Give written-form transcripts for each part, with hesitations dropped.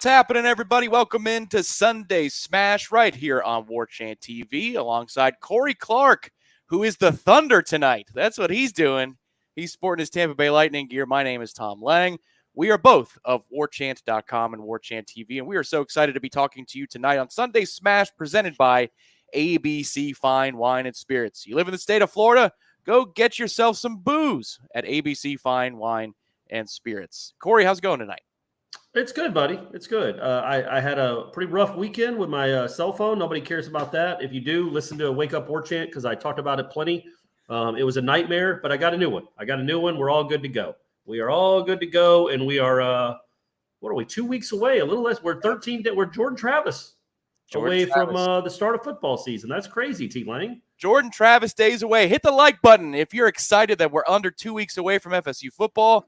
What's happening, everybody? Welcome into Sunday Smash right here on Warchant TV alongside Corey Clark, who is the Thunder tonight. That's what he's doing. He's sporting his Tampa Bay Lightning gear. My name is Tom Lang. We are both of Warchant.com and Warchant TV, and we are so excited to be talking to you tonight on Sunday Smash presented by ABC Fine Wine and Spirits. You live in the state of Florida, go get yourself some booze at ABC Fine Wine and Spirits. Corey, how's it going tonight? It's good, buddy. It's good. I had a pretty rough weekend with my cell phone. Nobody cares about that. If you do, listen to Wake Up Warchant because I talked about it plenty. It was a nightmare, but I got a new one. We're all good to go. We are all good to go, and we are, 2 weeks away? A little less. We're 13. We're Jordan Travis away from the start of football season. That's crazy, T. Lang. Jordan Travis days away. Hit the like button if you're excited that we're under 2 weeks away from FSU football.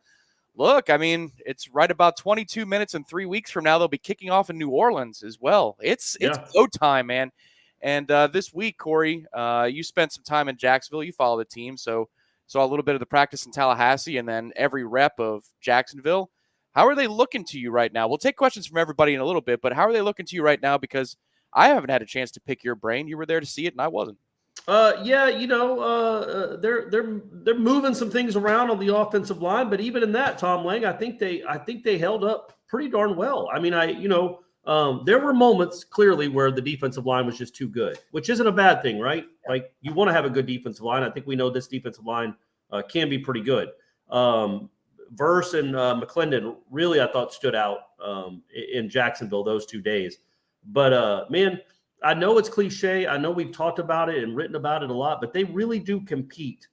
Look, I mean, it's right about 22 minutes and 3 weeks from now. They'll be kicking off in New Orleans as well. It's go time, man. And this week, Corey, you spent some time in Jacksonville. You follow the team, so saw a little bit of the practice in Tallahassee and then every rep of Jacksonville. How are they looking to you right now? We'll take questions from everybody in a little bit, but how are they looking to you right now? Because I haven't had a chance to pick your brain. You were there to see it, and I wasn't. They're moving some things around on the offensive line, but even in that, Tom Lang, I think they held up pretty darn well. I mean, there were moments clearly where the defensive line was just too good, which isn't a bad thing, right? Like you want to have a good defensive line. I think we know this defensive line can be pretty good. Verse and McClendon really, I thought, stood out in Jacksonville those 2 days. But man, I know it's cliche. I know we've talked about it and written about it a lot, but they really do compete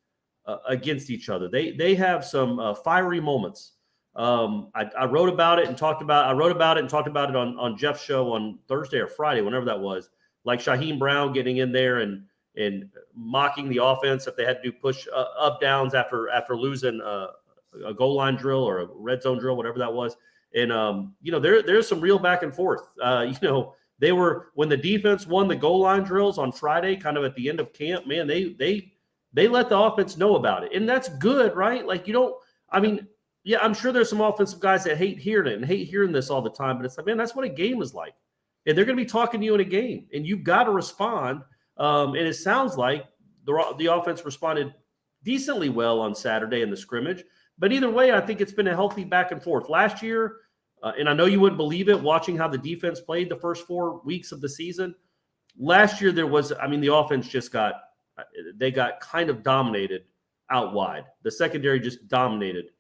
against each other. They have some fiery moments. I wrote about it and talked about it on Jeff's show on Thursday or Friday, whenever that was. Like Shaheem Brown getting in there and mocking the offense if they had to do push up downs after losing a goal line drill or a red zone drill, whatever that was. And there's some real back and forth. They were, when the defense won the goal line drills on Friday, kind of at the end of camp, man, they let the offense know about it. And that's good, right? Like I'm sure there's some offensive guys that hate hearing it and hate hearing this all the time, but it's like, man, that's what a game is like. And they're going to be talking to you in a game, and you've got to respond. And it sounds like the offense responded decently well on Saturday in the scrimmage. But either way, I think it's been a healthy back and forth. Last year, and I know you wouldn't believe it watching how the defense played the first 4 weeks of the season. Last year, the offense just got kind of dominated out wide. The secondary just dominated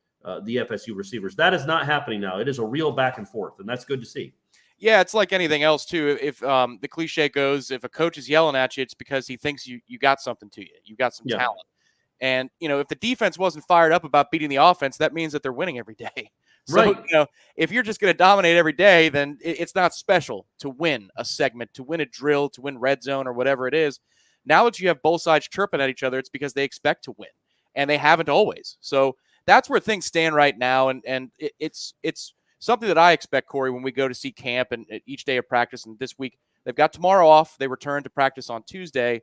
the FSU receivers. That is not happening now. It is a real back and forth, and that's good to see. Yeah, it's like anything else, too. If the cliche goes, if a coach is yelling at you, it's because he thinks you got something to you. You got some talent. And, if the defense wasn't fired up about beating the offense, that means that they're winning every day. So, right. If you're just going to dominate every day, then it's not special to win a segment, to win a drill, to win red zone or whatever it is. Now that you have both sides chirping at each other, it's because they expect to win, and they haven't always. So that's where things stand right now, and it's something that I expect, Corey, when we go to see camp and each day of practice. And this week, they've got tomorrow off. They return to practice on Tuesday.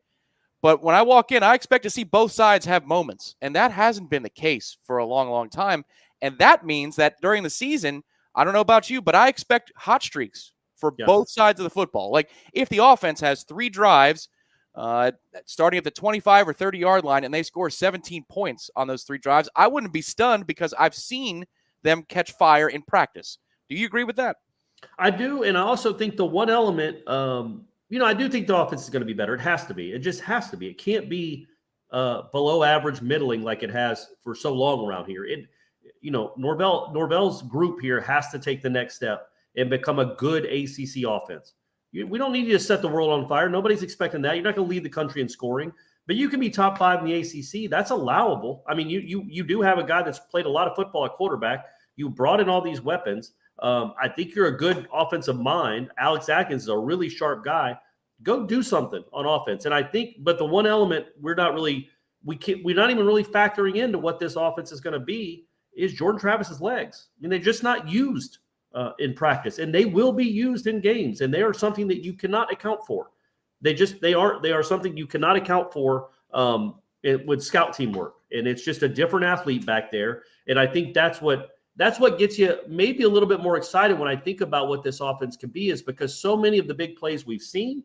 But when I walk in, I expect to see both sides have moments, and that hasn't been the case for a long, long time. And that means that during the season, I don't know about you, but I expect hot streaks for both sides of the football. Like if the offense has 3 drives starting at the 25 or 30-yard line and they score 17 points on those 3 drives, I wouldn't be stunned because I've seen them catch fire in practice. Do you agree with that? I do, and I also think the one element, I do think the offense is going to be better. It has to be. It just has to be. It can't be below average middling like it has for so long around here. Norvell's group here has to take the next step and become a good ACC offense. We don't need you to set the world on fire. Nobody's expecting that. You're not going to lead the country in scoring, but you can be top 5 in the ACC. That's allowable. I mean, you do have a guy that's played a lot of football at quarterback. You brought in all these weapons. I think you're a good offensive mind. Alex Atkins is a really sharp guy. Go do something on offense. And I think, but the one element we're not even really factoring into what this offense is going to be is Jordan Travis's legs. I mean, they're just not used in practice, and they will be used in games. And they are something that you cannot account for. They are something you cannot account for with scout team work. And it's just a different athlete back there. And I think that's what that's what gets you maybe a little bit more excited when I think about what this offense can be, is because so many of the big plays we've seen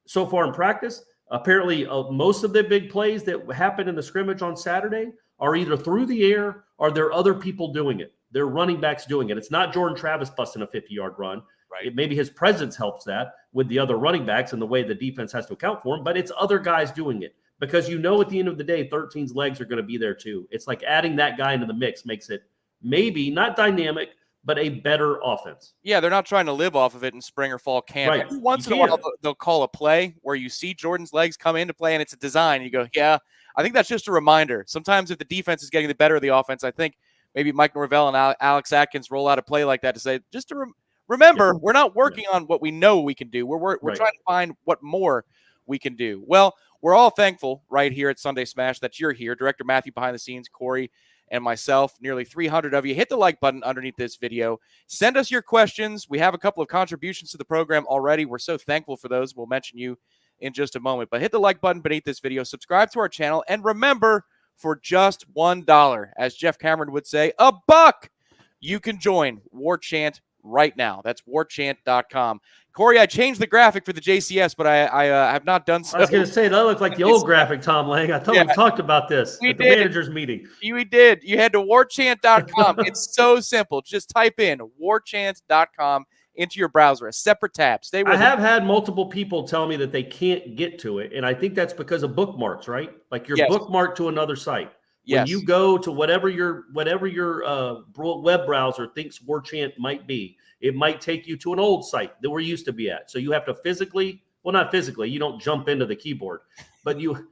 so far in practice, apparently most of the big plays that happened in the scrimmage on Saturday are either through the air or there are other people doing it. They're running backs doing it. It's not Jordan Travis busting a 50-yard run. Right. Maybe his presence helps that with the other running backs and the way the defense has to account for him, but it's other guys doing it because at the end of the day, 13's legs are going to be there too. It's like adding that guy into the mix makes it maybe not dynamic, but a better offense. Yeah, they're not trying to live off of it in spring or fall camp. Right. Every once in a while, they'll call a play where you see Jordan's legs come into play and it's a design. And you go, yeah, I think that's just a reminder. Sometimes if the defense is getting the better of the offense, I think maybe Mike Norvell and Alex Atkins roll out a play like that to say, just to remember, we're not working on what we know we can do. We're trying to find what more we can do. Well, we're all thankful right here at Sunday Smash that you're here. Director Matthew behind the scenes, Corey, and myself, nearly 300 of you. Hit the like button underneath this video. Send us your questions. We have a couple of contributions to the program already. We're so thankful for those. We'll mention you in just a moment. But hit the like button beneath this video. Subscribe to our channel. And remember, for just $1, as Jeff Cameron would say, $1, you can join Warchant right now. That's warchant.com. Corey, I changed the graphic for the JCS, but I have not done so. I was going to say, that looked like the old graphic, Tom Lang. I thought we talked about this at the managers meeting. We did. You head to warchant.com. It's so simple. Just type in warchant.com into your browser, a separate tab. Stay with me. I have had multiple people tell me that they can't get to it, and I think that's because of bookmarks, right? Like you're bookmarked to another site. When you go to whatever your web browser thinks Warchant might be, it might take you to an old site that we're used to be at. So you have to not physically, you don't jump into the keyboard, but you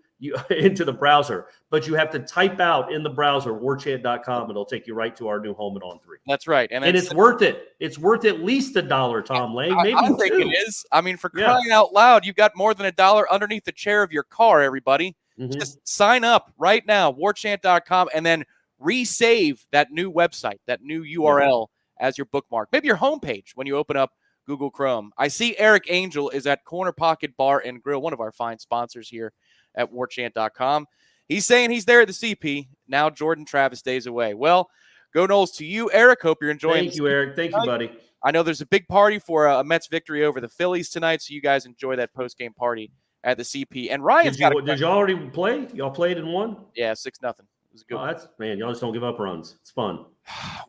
into the browser, but you have to type out in the browser warchant.com, and it'll take you right to our new home at On3. That's right. And it's worth it. It's worth at least $1, Tom Lang. Maybe I think it is. I mean, for crying out loud, you've got more than $1 underneath the chair of your car, everybody. Mm-hmm. Just sign up right now, warchant.com, and then resave that new website, that new URL as your bookmark. Maybe your homepage when you open up Google Chrome. I see Eric Angel is at Corner Pocket Bar and Grill, one of our fine sponsors here at warchant.com. He's saying he's there at the CP. Now Jordan Travis stays away. Well, go Noles to you, Eric. Hope you're enjoying. Thank you, Eric. Thank you, buddy. I know there's a big party for a Mets victory over the Phillies tonight, so you guys enjoy that post-game party at the CP. And Ryan's did you already play? Y'all played and won? Yeah, 6-0. It was a good one. Y'all just don't give up runs. It's fun.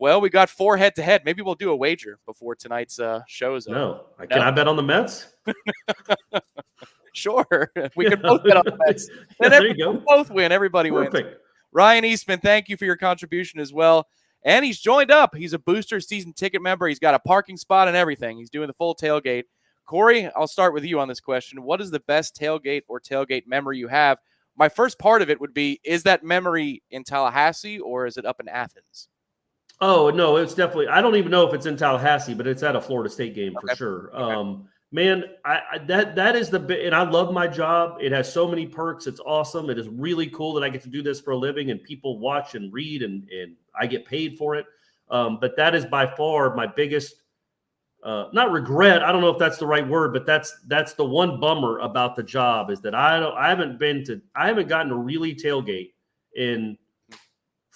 Well, we got 4 head-to-head. Maybe we'll do a wager before tonight's show is over. No. Can I bet on the Mets? Sure. We could both bet on the Mets. There you go. Both win. Everybody wins. Ryan Eastman, thank you for your contribution as well. And he's joined up. He's a booster season ticket member. He's got a parking spot and everything. He's doing the full tailgate. Corey, I'll start with you on this question. What is the best tailgate or tailgate memory you have? My first part of it would be, is that memory in Tallahassee or is it up in Athens? Oh, no, it's definitely – I don't even know if it's in Tallahassee, but it's at a Florida State game for sure. Okay. Man, that is the – and I love my job. It has so many perks. It's awesome. It is really cool that I get to do this for a living and people watch and read and I get paid for it. But that is by far my biggest not regret. I don't know if that's the right word, but that's the one bummer about the job is that I haven't gotten to really tailgate in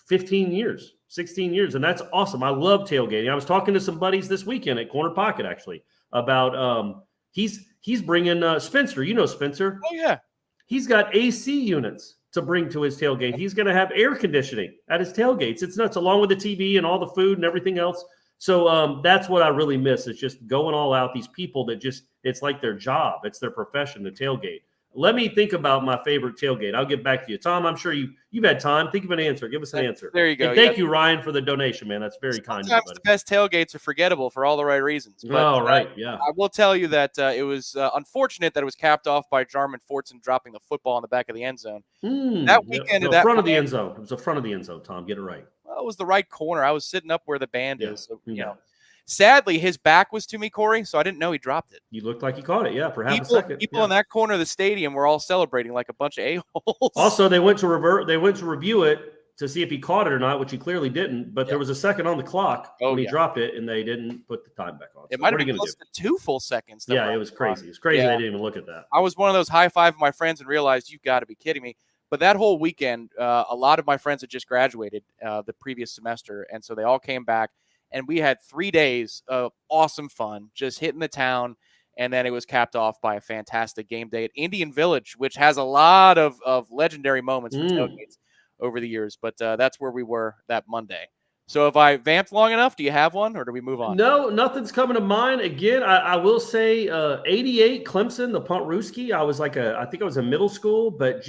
15 years, 16 years. And that's awesome. I love tailgating. I was talking to some buddies this weekend at Corner Pocket, actually, about he's bringing Spencer. You know Spencer. Oh, yeah. He's got AC units to bring to his tailgate. He's going to have air conditioning at his tailgates. It's nuts, along with the TV and all the food and everything else. So that's what I really miss. It's just going all out. These people that it's like their job. It's their profession to tailgate. Let me think about my favorite tailgate. I'll get back to you. Tom, I'm sure you've had time. Think of an answer. Give us an answer. There you go. And thank you, Ryan, for the donation, man. That's very kind of you. Sometimes the best tailgates are forgettable for all the right reasons. But, right, yeah. I will tell you that it was unfortunate that it was capped off by Jarman Fortson dropping the football in the back of the end zone. That weekend, front of the end zone. It was the front of the end zone, Tom. Get it right. Well, it was the right corner. I was sitting up where the band is. So, you know. Sadly, his back was to me, Corey, so I didn't know he dropped it. You looked like he caught it, for half a second. People in that corner of the stadium were all celebrating like a bunch of a-holes. Also, they went to review it to see if he caught it or not, which he clearly didn't. But there was a second on the clock when he dropped it, and they didn't put the time back on. It might have been close to 2 full seconds. Yeah, it was crazy. It was crazy. They didn't even look at that. I was one of those high-five my friends and realized, you've got to be kidding me. But that whole weekend, a lot of my friends had just graduated the previous semester, and so they all came back, and we had 3 days of awesome fun, just hitting the town, and then it was capped off by a fantastic game day at Indian Village, which has a lot of legendary moments for tailgates over the years, but that's where we were that Monday. So if I vamped long enough, do you have one, or do we move on? No, nothing's coming to mind. Again, I will say 88 Clemson, the Punt Rooski. I think I was in middle school, but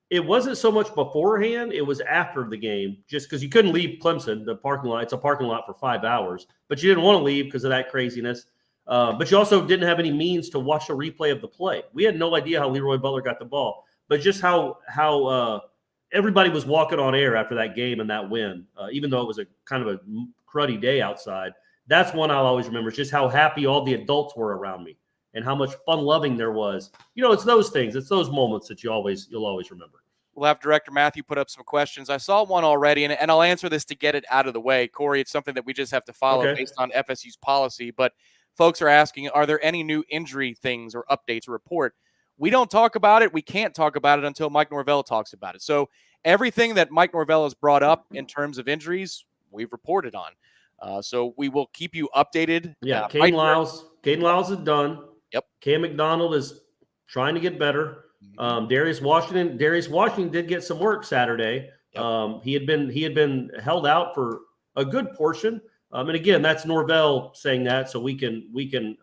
it wasn't so much beforehand. It was after the game, just because you couldn't leave Clemson, the parking lot. It's a parking lot for 5 hours, but you didn't want to leave because of that craziness. But you also didn't have any means to watch a replay of the play. We had no idea how Leroy Butler got the ball, but just how everybody was walking on air after that game and that win, even though it was a kind of a cruddy day outside. That's one I'll always remember. It's just how happy all the adults were around me and how much fun-loving there was. It's those things. It's those moments that you'll always remember. We'll have Director Matthew put up some questions. I saw one already, and I'll answer this to get it out of the way. Corey, it's something that we just have to follow based on FSU's policy. But folks are asking, are there any new injury things or updates to report? We don't talk about it. We can't talk about it until Mike Norvell talks about it. So everything that Mike Norvell has brought up in terms of injuries, we've reported on. So we will keep you updated. Yeah, Caden Lyles is done. Yep. Cam McDonald is trying to get better. Darius Washington did get some work Saturday. Yep. He had been held out for a good portion. And again, that's Norvell saying that, so we can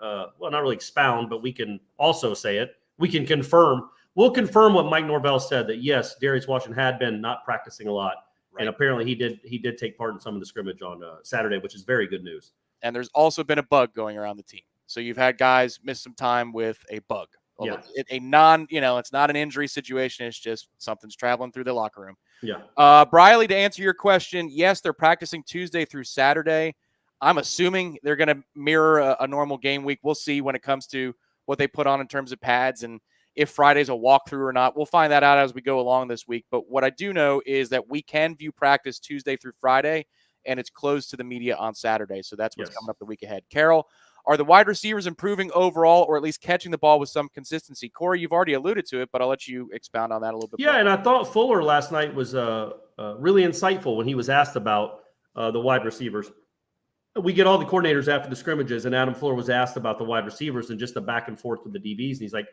well, not really expound, but we can also say it. We can confirm. We'll confirm what Mike Norvell said, that yes, Darius Washington had been not practicing a lot, and apparently he did take part in some of the scrimmage on Saturday, which is very good news. And there's also been a bug going around the team, so you've had guys miss some time with a bug. Yeah. It's not an injury situation. It's just something's traveling through the locker room. Yeah. Briley, to answer your question, yes, they're practicing Tuesday through Saturday. I'm assuming they're going to mirror a normal game week. We'll see when it comes to what they put on in terms of pads and if Friday's a walkthrough or not. We'll find that out as we go along this week. But what I do know is that we can view practice Tuesday through Friday, and it's closed to the media on Saturday. So that's what's coming up the week ahead. Carol, are the wide receivers improving overall, or at least catching the ball with some consistency? Corey, you've already alluded to it, but I'll let you expound on that a little bit more. Yeah, and I thought Fuller last night was really insightful when he was asked about the wide receivers. We get all the coordinators after the scrimmages, and Adam Fuller was asked about the wide receivers and just the back and forth with the DBs. And he's like,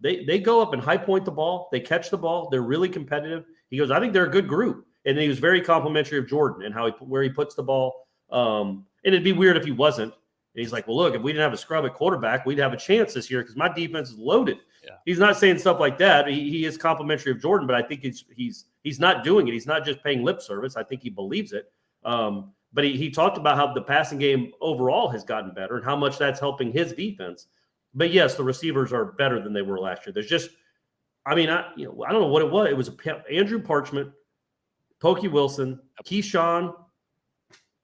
they go up and high point the ball. They catch the ball. They're really competitive. He goes, I think they're a good group. And then he was very complimentary of Jordan and where he puts the ball. And it'd be weird if he wasn't. And he's like, well, look, if we didn't have a scrub at quarterback, we'd have a chance this year because my defense is loaded. Yeah. He's not saying stuff like that. He is complimentary of Jordan, but I think he's not doing it. He's not just paying lip service. I think he believes it. But he talked about how the passing game overall has gotten better and how much that's helping his defense. But yes, the receivers are better than they were last year. There's just, I don't know what it was. It was Andrew Parchment, Pokey Wilson, Keyshawn.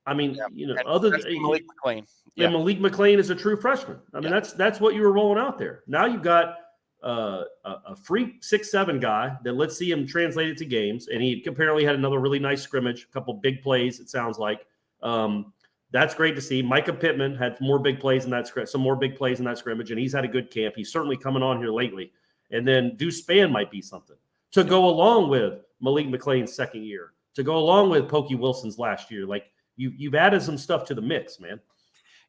Other than Malik McClain. Yeah. And Malik McClain is a true freshman. That's what you were rolling out there. Now you've got a freak 6'7" guy that let's see him translate it to games. And he apparently had another really nice scrimmage, a couple big plays, it sounds like. That's great to see. Micah Pittman had some more big plays in that scrimmage, and he's had a good camp. He's certainly coming on here lately. And then Deuce Spann might be something to go along with Malik McClain's second year, to go along with Pokey Wilson's last year. Like you've added some stuff to the mix, man.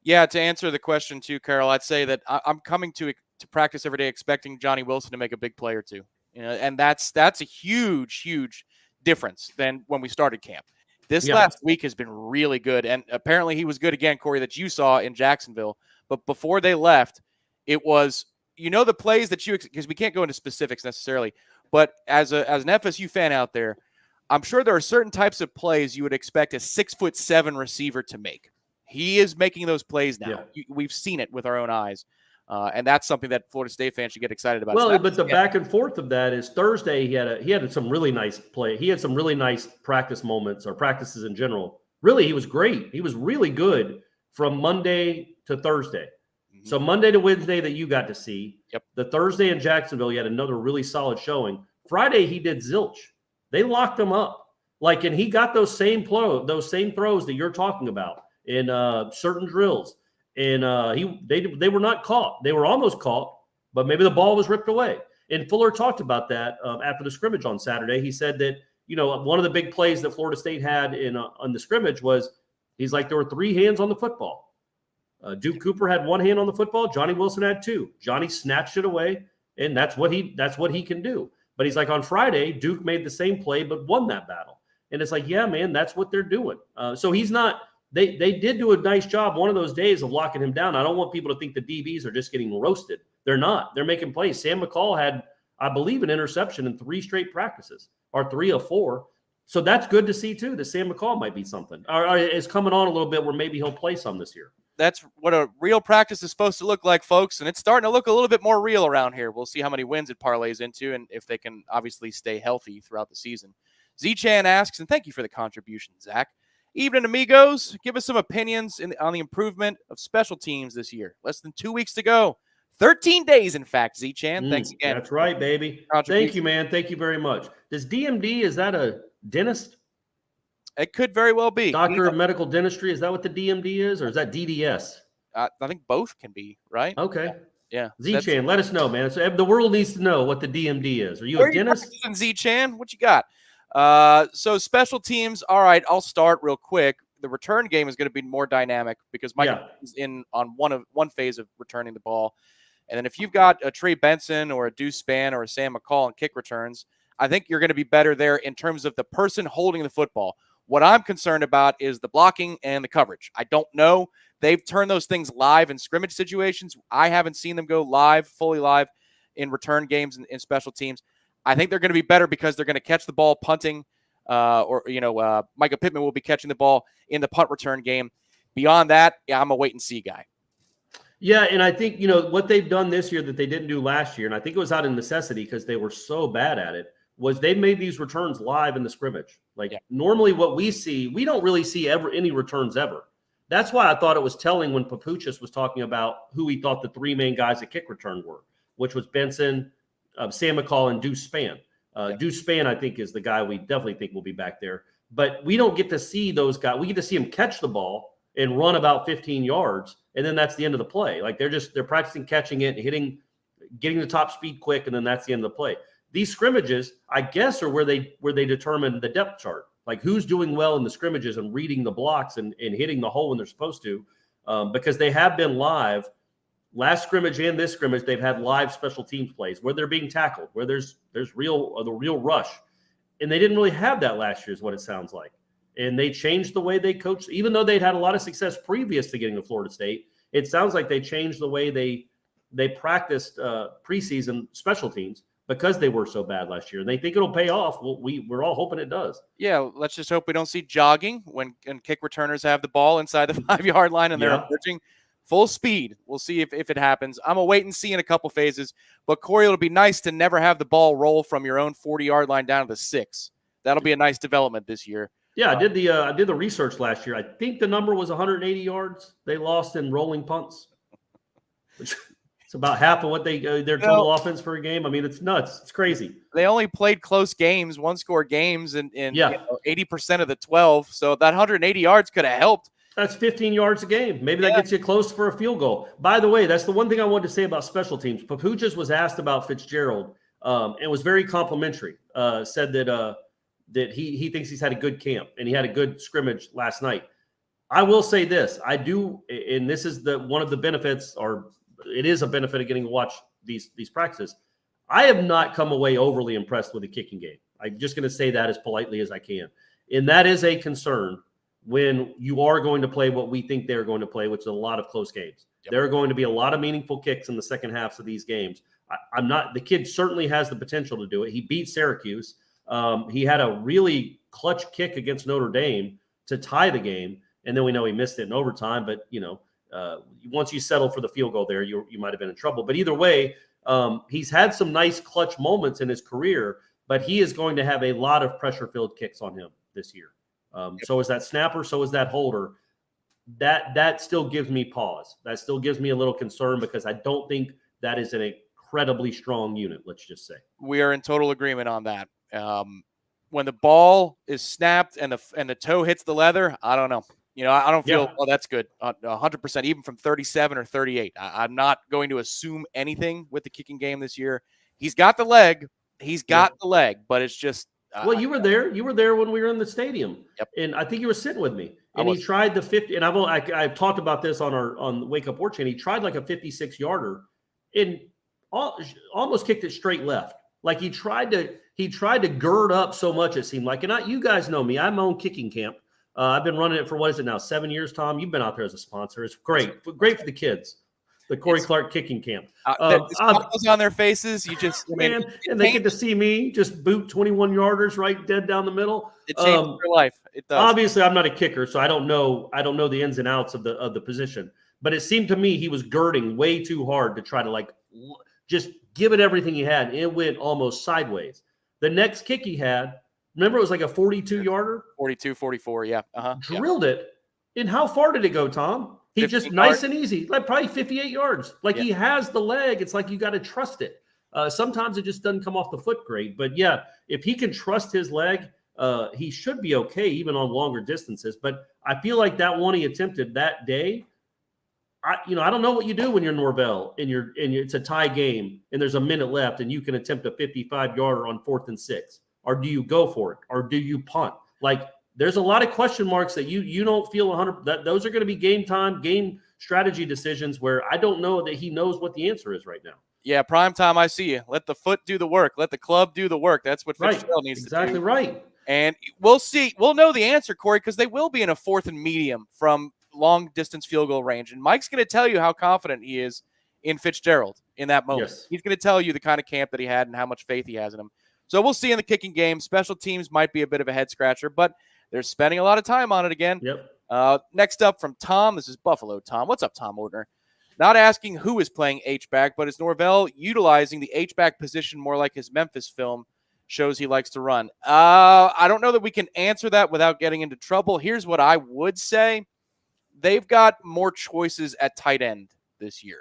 Yeah, to answer the question too, Carol, I'd say that I'm coming to practice every day expecting Johnny Wilson to make a big play or two. And that's a huge, huge difference than when we started camp. This last week has been really good, and apparently he was good again, Corey, that you saw in Jacksonville. But before they left, it was, the plays that because we can't go into specifics necessarily, but as an FSU fan out there, I'm sure there are certain types of plays you would expect a 6'7" receiver to make. He is making those plays now. Yeah. We've seen it with our own eyes. And that's something that Florida State fans should get excited about. Well, but the back and forth of that is Thursday he had some really nice play. He had some really nice practice moments or practices in general. Really, he was great. He was really good from Monday to Thursday. Mm-hmm. So Monday to Wednesday that you got to see. Yep. The Thursday in Jacksonville, he had another really solid showing. Friday he did zilch. They locked him up. And he got those same throws that you're talking about in certain drills. And they were not caught. They were almost caught, but maybe the ball was ripped away. And Fuller talked about that after the scrimmage on Saturday. He said that, one of the big plays that Florida State had on the scrimmage was, he's like, there were 3 hands on the football. Duke Cooper had 1 hand on the football. Johnny Wilson had 2. Johnny snatched it away, and that's what he can do. But he's like, on Friday, Duke made the same play but won that battle. And it's like, yeah, man, that's what they're doing. So he's not – they did do a nice job one of those days of locking him down. I don't want people to think the DBs are just getting roasted. They're not. They're making plays. Sam McCall had, I believe, an interception in 3 straight practices, or 3 of 4. So that's good to see, too, that Sam McCall might be something. Or is coming on a little bit where maybe he'll play some this year. That's what a real practice is supposed to look like, folks, and it's starting to look a little bit more real around here. We'll see how many wins it parlays into and if they can obviously stay healthy throughout the season. Z-Chan asks, and thank you for the contribution, Zach. Evening, amigos. Give us some opinions on the improvement of special teams this year. Less than 2 weeks to go. 13 days, in fact, Z-Chan. Thanks again. That's right, baby. Thank you, man. Thank you very much. Does DMD, is that a dentist? It could very well be. Doctor of Medical Dentistry. Is that what the DMD is, or is that DDS? I think both can be, right? Okay. Yeah. Z-Chan, let us know, man. So the world needs to know what the DMD is. Are you a dentist? Z-Chan, what you got? So special teams. All right, I'll start real quick. The return game is going to be more dynamic because Mike is in on one phase of returning the ball. And then if you've got a Trey Benson or a Deuce Spann or a Sam McCall in kick returns, I think you're going to be better there in terms of the person holding the football. What I'm concerned about is the blocking and the coverage. I don't know. They've turned those things live in scrimmage situations. I haven't seen them go live, fully live in return games and in special teams. I think they're going to be better because they're going to catch the ball punting Micah Pittman will be catching the ball in the punt return game. Beyond that, I'm a wait-and-see guy. Yeah, and I think, what they've done this year that they didn't do last year, and I think it was out of necessity because they were so bad at it, was they made these returns live in the scrimmage. Normally what we see, we don't really see any returns ever. That's why I thought it was telling when Papuchis was talking about who he thought the 3 main guys at kick return were, which was Benson, Sam McCall, and Deuce Spann. Deuce Spann, I think, is the guy we definitely think will be back there. But we don't get to see those guys. We get to see them catch the ball and run about 15 yards, and then that's the end of the play. They're practicing catching it, getting the top speed quick, and then that's the end of the play. These scrimmages, I guess, are where they determine the depth chart, like who's doing well in the scrimmages and reading the blocks and hitting the hole when they're supposed to, because they have been live. Last scrimmage and this scrimmage, they've had live special teams plays where they're being tackled, where there's the real rush, and they didn't really have that last year, is what it sounds like. And they changed the way they coached, even though they'd had a lot of success previous to getting to Florida State. It sounds like they changed the way they practiced preseason special teams because they were so bad last year, and they think it'll pay off. We're all hoping it does. Yeah, let's just hope we don't see jogging when kick returners have the ball inside the 5-yard line and they're approaching full speed. We'll see if it happens. I'm a wait and see in a couple phases, but Corey, it'll be nice to never have the ball roll from your own 40-yard line down to the 6. That'll be a nice development this year. Yeah, I did the research last year. I think the number was 180 yards they lost in rolling punts, which it's about half of what their total offense for a game. I mean, it's nuts. It's crazy. They only played close games, one-score games, in 80% of the 12. So that 180 yards could have helped. That's 15 yards a game. Maybe that gets you close for a field goal. By the way, that's the one thing I wanted to say about special teams. Papuchis was asked about Fitzgerald and was very complimentary. Said that he thinks he's had a good camp and he had a good scrimmage last night. I will say this. I do, and this is one of the benefits, or it is a benefit of getting to watch these practices. I have not come away overly impressed with the kicking game. I'm just going to say that as politely as I can. And that is a concern when you are going to play what we think they're going to play, which is a lot of close games. Yep. There are going to be a lot of meaningful kicks in the second halves of these games. The kid certainly has the potential to do it. He beat Syracuse. He had a really clutch kick against Notre Dame to tie the game, and then we know he missed it in overtime. But once you settle for the field goal there, you might have been in trouble. But either way, he's had some nice clutch moments in his career, but he is going to have a lot of pressure-filled kicks on him this year. So is that snapper, so is that holder. That still gives me pause. That still gives me a little concern because I don't think that is an incredibly strong unit, let's just say. We are in total agreement on that. When the ball is snapped and the toe hits the leather, I don't know. I don't feel, that's good. 100%, even from 37 or 38. I'm not going to assume anything with the kicking game this year. He's got the leg. He's got the leg, but it's just. Well, you were there. You were there when we were in the stadium. Yep. And I think you were sitting with me. And he tried the 50. And I've talked about this on Wake Up Warchant. He tried like a 56-yarder and almost kicked it straight left. Like he tried to gird up so much, it seemed like. And you guys know me. I'm my own kicking camp. I've been running it for, what is it now, 7 years, Tom? You've been out there as a sponsor. It's great. Great for the kids. The Corey Clark kicking camp. The smiles on their faces. You just and they get to see me just boot 21-yarders right dead down the middle. It changed their life. It does. Obviously, I'm not a kicker, so I don't know the ins and outs of the position. But it seemed to me he was girding way too hard to try to just give it everything he had. It went almost sideways. The next kick he had, remember, it was like a 42-yarder? 42, 44, yeah. Drilled it. And how far did it go, Tom? He just nice and easy, like probably 58 yards. He has the leg. It's like you got to trust it. Sometimes it just doesn't come off the foot great. But, yeah, if he can trust his leg, he should be okay even on longer distances. But I feel like that one he attempted that day, I don't know what you do when you're Norvell and it's a tie game and there's a minute left and you can attempt a 55-yarder on 4th and 6. Or do you go for it? Or do you punt? There's a lot of question marks that you don't feel 100. That those are going to be game strategy decisions where I don't know that he knows what the answer is right now. Yeah, prime time. I see you. Let the foot do the work. Let the club do the work. That's what Fitzgerald needs to do. Exactly right. And we'll see. We'll know the answer, Corey, because they will be in a 4th and medium from long distance field goal range. And Mike's going to tell you how confident he is in Fitzgerald in that moment. Yes. He's going to tell you the kind of camp that he had and how much faith he has in him. So we'll see in the kicking game. Special teams might be a bit of a head scratcher, but they're spending a lot of time on it again. Yep. Next up from Tom. This is Buffalo Tom. What's up, Tom Ordner? Not asking who is playing H-back, but is Norvell utilizing the H-back position more like his Memphis film shows he likes to run? I don't know that we can answer that without getting into trouble. Here's what I would say. They've got more choices at tight end this year.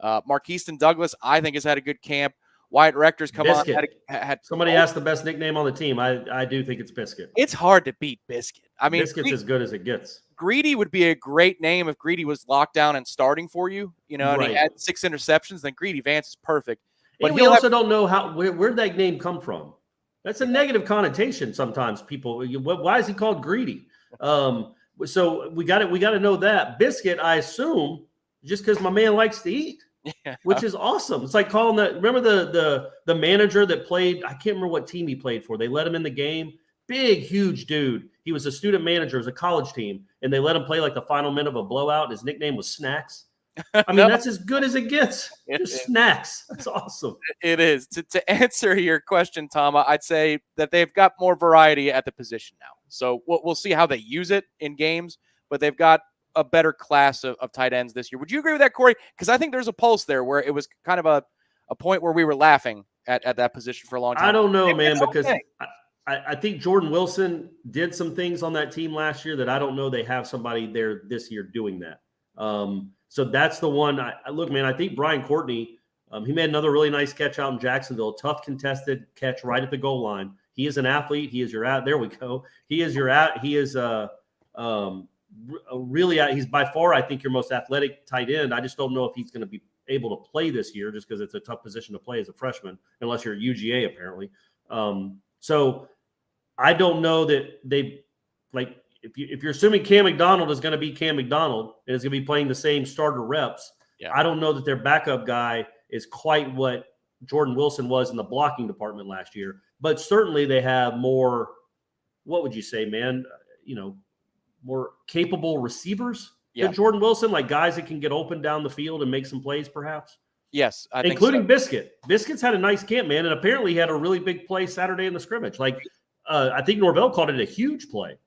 Marquiston Douglas, I think, has had a good camp. Wyatt Rector's come Biscuit. Somebody asked the best nickname on the team. I do think it's Biscuit. It's hard to beat Biscuit. I mean, Biscuit's as good as it gets. Greedy would be a great name if Greedy was locked down and starting for you, and he had 6 interceptions, then Greedy Vance is perfect. But we also don't know where'd that name come from. That's a negative connotation sometimes. People, why is he called Greedy? So we got to know that. Biscuit, I assume, just because my man likes to eat. Yeah. Which is awesome. It's like calling that. Remember the manager that played? I can't remember what team he played for. They let him in the game. Big, huge dude. He was a student manager. It was a college team, and they let him play like the final minute of a blowout. His nickname was Snacks. I mean, that's as good as it gets. Just Snacks. That's awesome. It is. To answer your question, Tom, I'd say that they've got more variety at the position now. So we'll see how they use it in games, but they've got a better class of tight ends this year. Would you agree with that, Corey? Because I think there's a pulse there where it was kind of a point where we were laughing at that position for a long time. I don't know, man, because I think Jordan Wilson did some things on that team last year that I don't know they have somebody there this year doing that. So that's the one. Look, man, I think Brian Courtney, he made another really nice catch out in Jacksonville, tough contested catch right at the goal line. He is an athlete. He is your out. There we go. He is your out. He is really, he's by far, I think, your most athletic tight end. I just don't know if he's going to be able to play this year just because it's a tough position to play as a freshman, unless you're at UGA, apparently. So I don't know that if you're assuming Cam McDonald is going to be Cam McDonald and is going to be playing the same starter reps, I don't know that their backup guy is quite what Jordan Wilson was in the blocking department last year. But certainly they have more, what would you say, man, more capable receivers than Jordan Wilson, like guys that can get open down the field and make some plays, perhaps. Yes, I think including so. Biscuit. Biscuit's had a nice camp, man, and apparently he had a really big play Saturday in the scrimmage. I think Norvell called it a huge play.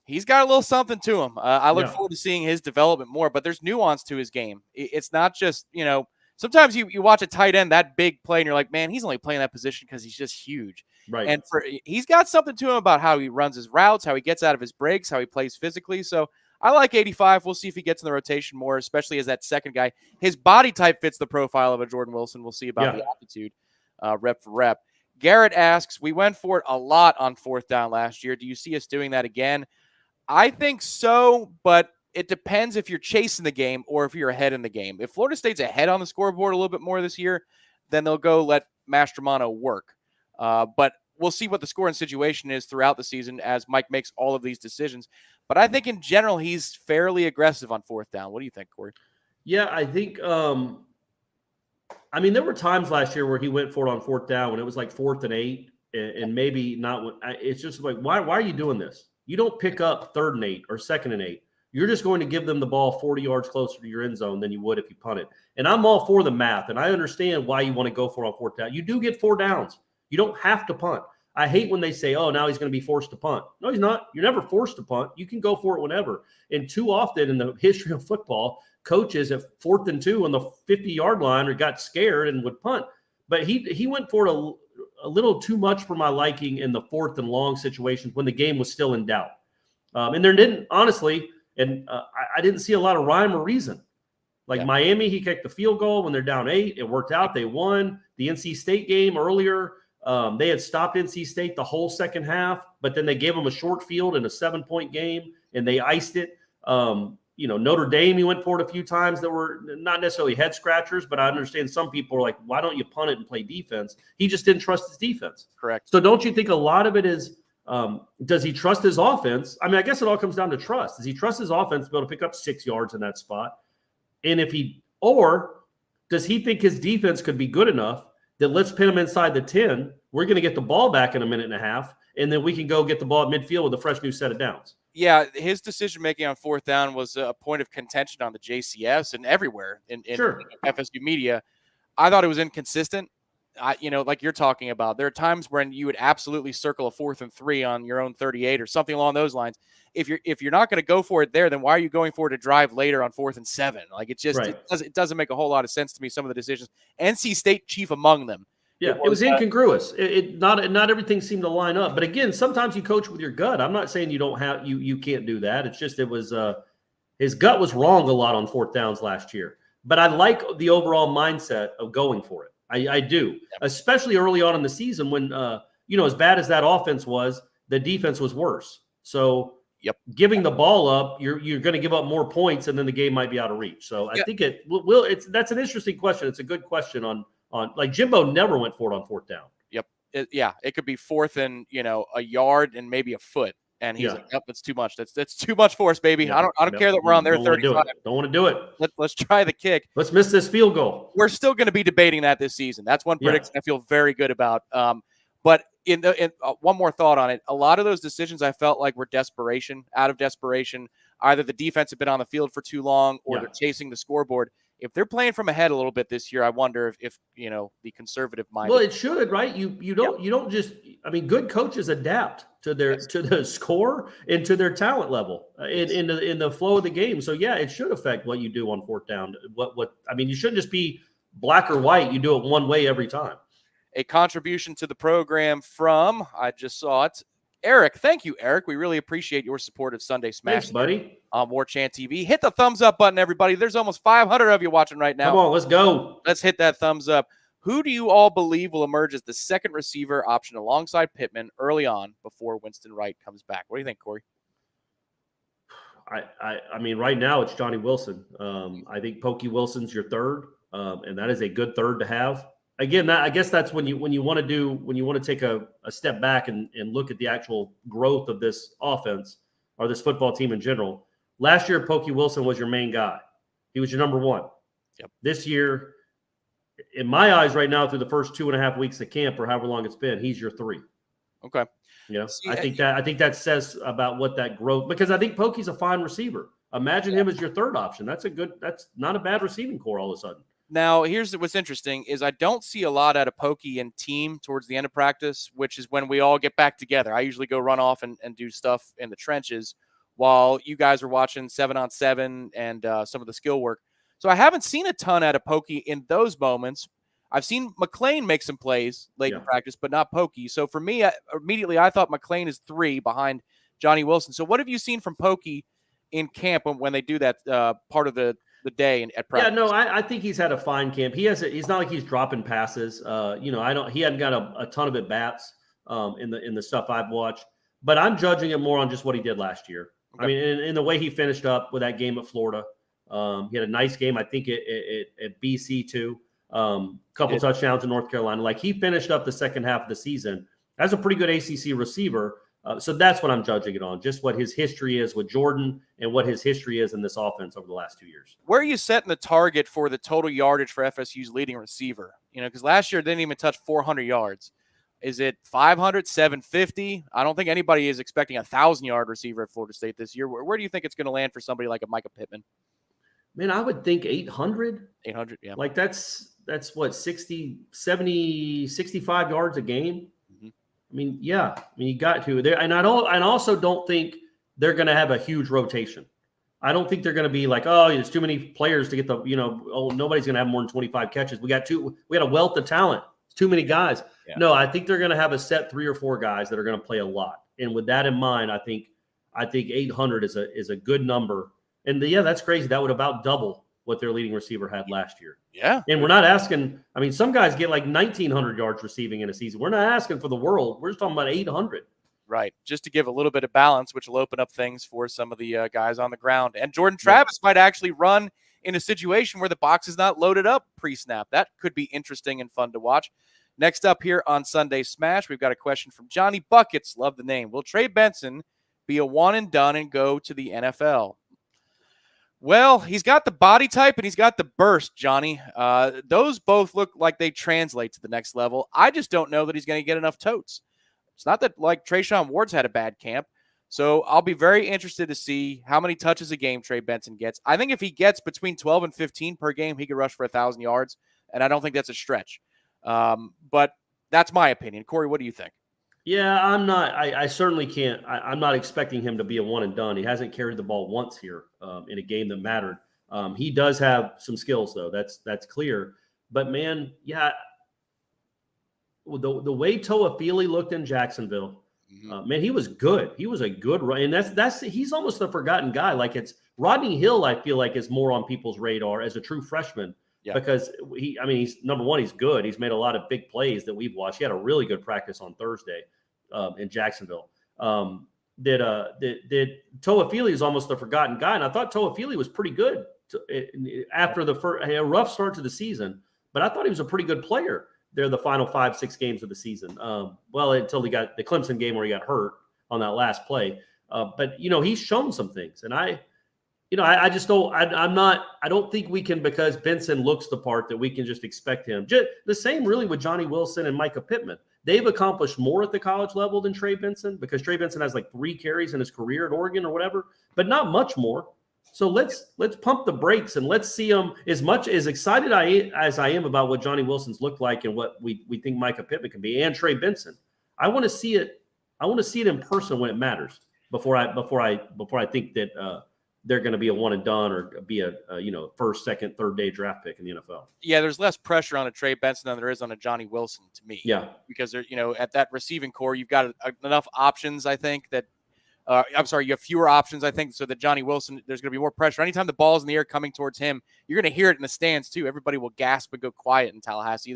He's got a little something to him. I look forward to seeing his development more, but there's nuance to his game. It's not just, sometimes you watch a tight end, that big play, and you're like, man, he's only playing that position because he's just huge. Right. And he's got something to him about how he runs his routes, how he gets out of his breaks, how he plays physically. So I like 85. We'll see if he gets in the rotation more, especially as that second guy. His body type fits the profile of a Jordan Wilson. We'll see about the aptitude, rep for rep. Garrett asks, we went for it a lot on 4th down last year. Do you see us doing that again? I think so, but it depends if you're chasing the game or if you're ahead in the game. If Florida State's ahead on the scoreboard a little bit more this year, then they'll go let Mastromano work. But we'll see what the scoring situation is throughout the season as Mike makes all of these decisions. But I think in general, he's fairly aggressive on fourth down. What do you think, Corey? Yeah, I think I mean, there were times last year where he went for it on fourth down when it was like 4th and 8 and maybe not. It's just like, why are you doing this? You don't pick up 3rd and 8 or 2nd and 8. You're just going to give them the ball 40 yards closer to your end zone than you would if you punt it. And I'm all for the math, and I understand why you want to go for it on fourth down. You do get 4 downs. You don't have to punt. I hate when they say, oh, now he's going to be forced to punt. No, he's not. You're never forced to punt. You can go for it whenever. And too often in the history of football, coaches at 4th and 2 on the 50-yard line or got scared and would punt. But he went for it a little too much for my liking in the 4th and long situations when the game was still in doubt. And there didn't, honestly, and I didn't see a lot of rhyme or reason. Like Miami, he kicked the field goal when they're down 8. It worked out. They won. The NC State game earlier, they had stopped NC State the whole second half, but then they gave them a short field in a 7-point game, and they iced it. Notre Dame, he went for it a few times that were not necessarily head scratchers, but I understand some people are like, why don't you punt it and play defense? He just didn't trust his defense. Correct. So don't you think a lot of it is, does he trust his offense? I mean, I guess it all comes down to trust. Does he trust his offense to be able to pick up 6 yards in that spot? And or does he think his defense could be good enough that let's pin him inside the 10, we're going to get the ball back in a minute and a half, and then we can go get the ball at midfield with a fresh new set of downs? Yeah, his decision-making on fourth down was a point of contention on the JCS and everywhere in FSU media. I thought it was inconsistent. Like you're talking about, there are times when you would absolutely circle a 4th and 3 on your own 38 or something along those lines. If you're not going to go for it there, then why are you going for it to drive later on 4th and 7? Like it doesn't make a whole lot of sense to me. Some of the decisions, NC State chief among them. Yeah, it was incongruous. Not everything seemed to line up. But again, sometimes you coach with your gut. I'm not saying you can't do that. It's just his gut was wrong a lot on fourth downs last year. But I like the overall mindset of going for it. I do, especially early on in the season when as bad as that offense was, the defense was worse. So giving the ball up, you're going to give up more points, and then the game might be out of reach. So I think that's an interesting question. It's a good question on like Jimbo never went for it on fourth down. Yep. It could be 4th and a yard and maybe a foot, and he's like, "Yep, that's too much. That's too much for us, baby. I don't care that we're on their 35. Don't want to do it. Let's try the kick. Let's miss this field goal." We're still going to be debating that this season. That's one prediction I feel very good about. But in one more thought on it, a lot of those decisions I felt like were out of desperation. Either the defense had been on the field for too long, or they're chasing the scoreboard. If they're playing from ahead a little bit this year, I wonder if the conservative mind. Well, it should, right? You don't just. I mean, good coaches adapt to the score and to their talent level in the flow of the game. So it should affect what you do on fourth down. You shouldn't just be black or white. You do it one way every time. A contribution to the program from, I just saw it, Eric. Thank you, Eric. We really appreciate your support of Sunday Smash. Thanks, buddy. On Warchant TV. Hit the thumbs up button, everybody. There's almost 500 of you watching right now. Come on, let's go. Let's hit that thumbs up. Who do you all believe will emerge as the second receiver option alongside Pittman early on before Winston Wright comes back? What do you think, Corey? I mean, right now it's Johnny Wilson. I think Pokey Wilson's your third, and that is a good third to have. Again, I guess that's when you want to take a step back and look at the actual growth of this offense or this football team in general. Last year, Pokey Wilson was your main guy. He was your number one. Yep. This year, in my eyes right now, through the first 2.5 weeks of camp or however long it's been, he's your 3. Okay. I think that says about what that growth, because I think Pokey's a fine receiver. Imagine him as your third option. That's not a bad receiving core all of a sudden. Now, here's what's interesting is I don't see a lot out of Pokey and team towards the end of practice, which is when we all get back together. I usually go run off and do stuff in the trenches while you guys are watching 7-on-7 and some of the skill work. So I haven't seen a ton out of Pokey in those moments. I've seen McLean make some plays late in practice, but not Pokey. So for me, immediately I thought McLean is 3 behind Johnny Wilson. So what have you seen from Pokey in camp when they do that part of the day at practice? Yeah, no, I think he's had a fine camp. He's not like he's dropping passes. He hadn't got a ton of at bats in the stuff I've watched, but I'm judging him more on just what he did last year. Okay. I mean, in the way he finished up with that game at Florida. He had a nice game, I think, at BC too. Couple touchdowns in North Carolina. Like, he finished up the second half of the season as a pretty good ACC receiver. So that's what I'm judging it on, just what his history is with Jordan and what his history is in this offense over the last 2 years. Where are you setting the target for the total yardage for FSU's leading receiver? Because last year they didn't even touch 400 yards. Is it 500, 750? I don't think anybody is expecting a 1,000-yard receiver at Florida State this year. Where do you think it's going to land for somebody like a Micah Pittman? Man, I would think 800. 800, yeah. Like, that's what, 60, 70, 65 yards a game? I mean, yeah. I mean, you got to there, and I also don't think they're going to have a huge rotation. I don't think they're going to be like, oh, there's too many players to get the, nobody's going to have more than 25 catches. We got a wealth of talent. It's too many guys. Yeah. No, I think they're going to have a set 3 or 4 guys that are going to play a lot. And with that in mind, I think 800 is a good number. And that's crazy. That would about double what their leading receiver had last year. Yeah. And we're not asking, I mean, some guys get like 1,900 yards receiving in a season. We're not asking for the world. We're just talking about 800. Right. Just to give a little bit of balance, which will open up things for some of the guys on the ground. And Jordan Travis might actually run in a situation where the box is not loaded up pre-snap. That could be interesting and fun to watch. Next up here on Sunday Smash, we've got a question from Johnny Buckets. Love the name. Will Trey Benson be a one and done and go to the NFL? Well, he's got the body type and he's got the burst, Johnny. Those both look like they translate to the next level. I just don't know that he's going to get enough totes. It's not that like Trayshawn Ward's had a bad camp. So I'll be very interested to see how many touches a game Trey Benson gets. I think if he gets between 12 and 15 per game, he could rush for 1,000 yards. And I don't think that's a stretch. But that's my opinion. Corey, what do you think? Yeah, I'm not. I certainly can't. I'm not expecting him to be a one and done. He hasn't carried the ball once here in a game that mattered. He does have some skills, though. That's clear. But man, yeah, the way Toafili looked in Jacksonville, man, he was good. He was a good run, and he's almost the forgotten guy. Like, it's Rodney Hill. I feel like is more on people's radar as a true freshman. Yeah. Because he's number one, he's good. He's made a lot of big plays that we've watched. He had a really good practice on Thursday in Jacksonville. Toafili is almost the forgotten guy, and I thought Toafili was pretty good after a rough start to the season, but I thought he was a pretty good player there the final 5-6 games of the season. Until he got the Clemson game where he got hurt on that last play. But he's shown some things, and I just don't. I don't think we can, because Benson looks the part, that we can just expect him. The same really with Johnny Wilson and Micah Pittman. They've accomplished more at the college level than Trey Benson, because Trey Benson has like 3 carries in his career at Oregon or whatever, but not much more. So let's pump the brakes and let's see him. As much as excited as I am about what Johnny Wilson's looked like and what we think Micah Pittman can be, and Trey Benson, I want to see it. I want to see it in person when it matters before I think that they're going to be a one and done or be a first, second, third day draft pick in the NFL. Yeah, there's less pressure on a Trey Benson than there is on a Johnny Wilson to me. Yeah, because they're at that receiving core, you've got enough options. I think that you have fewer options. I think so that Johnny Wilson, there's going to be more pressure. Anytime the ball's in the air coming towards him, you're going to hear it in the stands too. Everybody will gasp and go quiet in Tallahassee.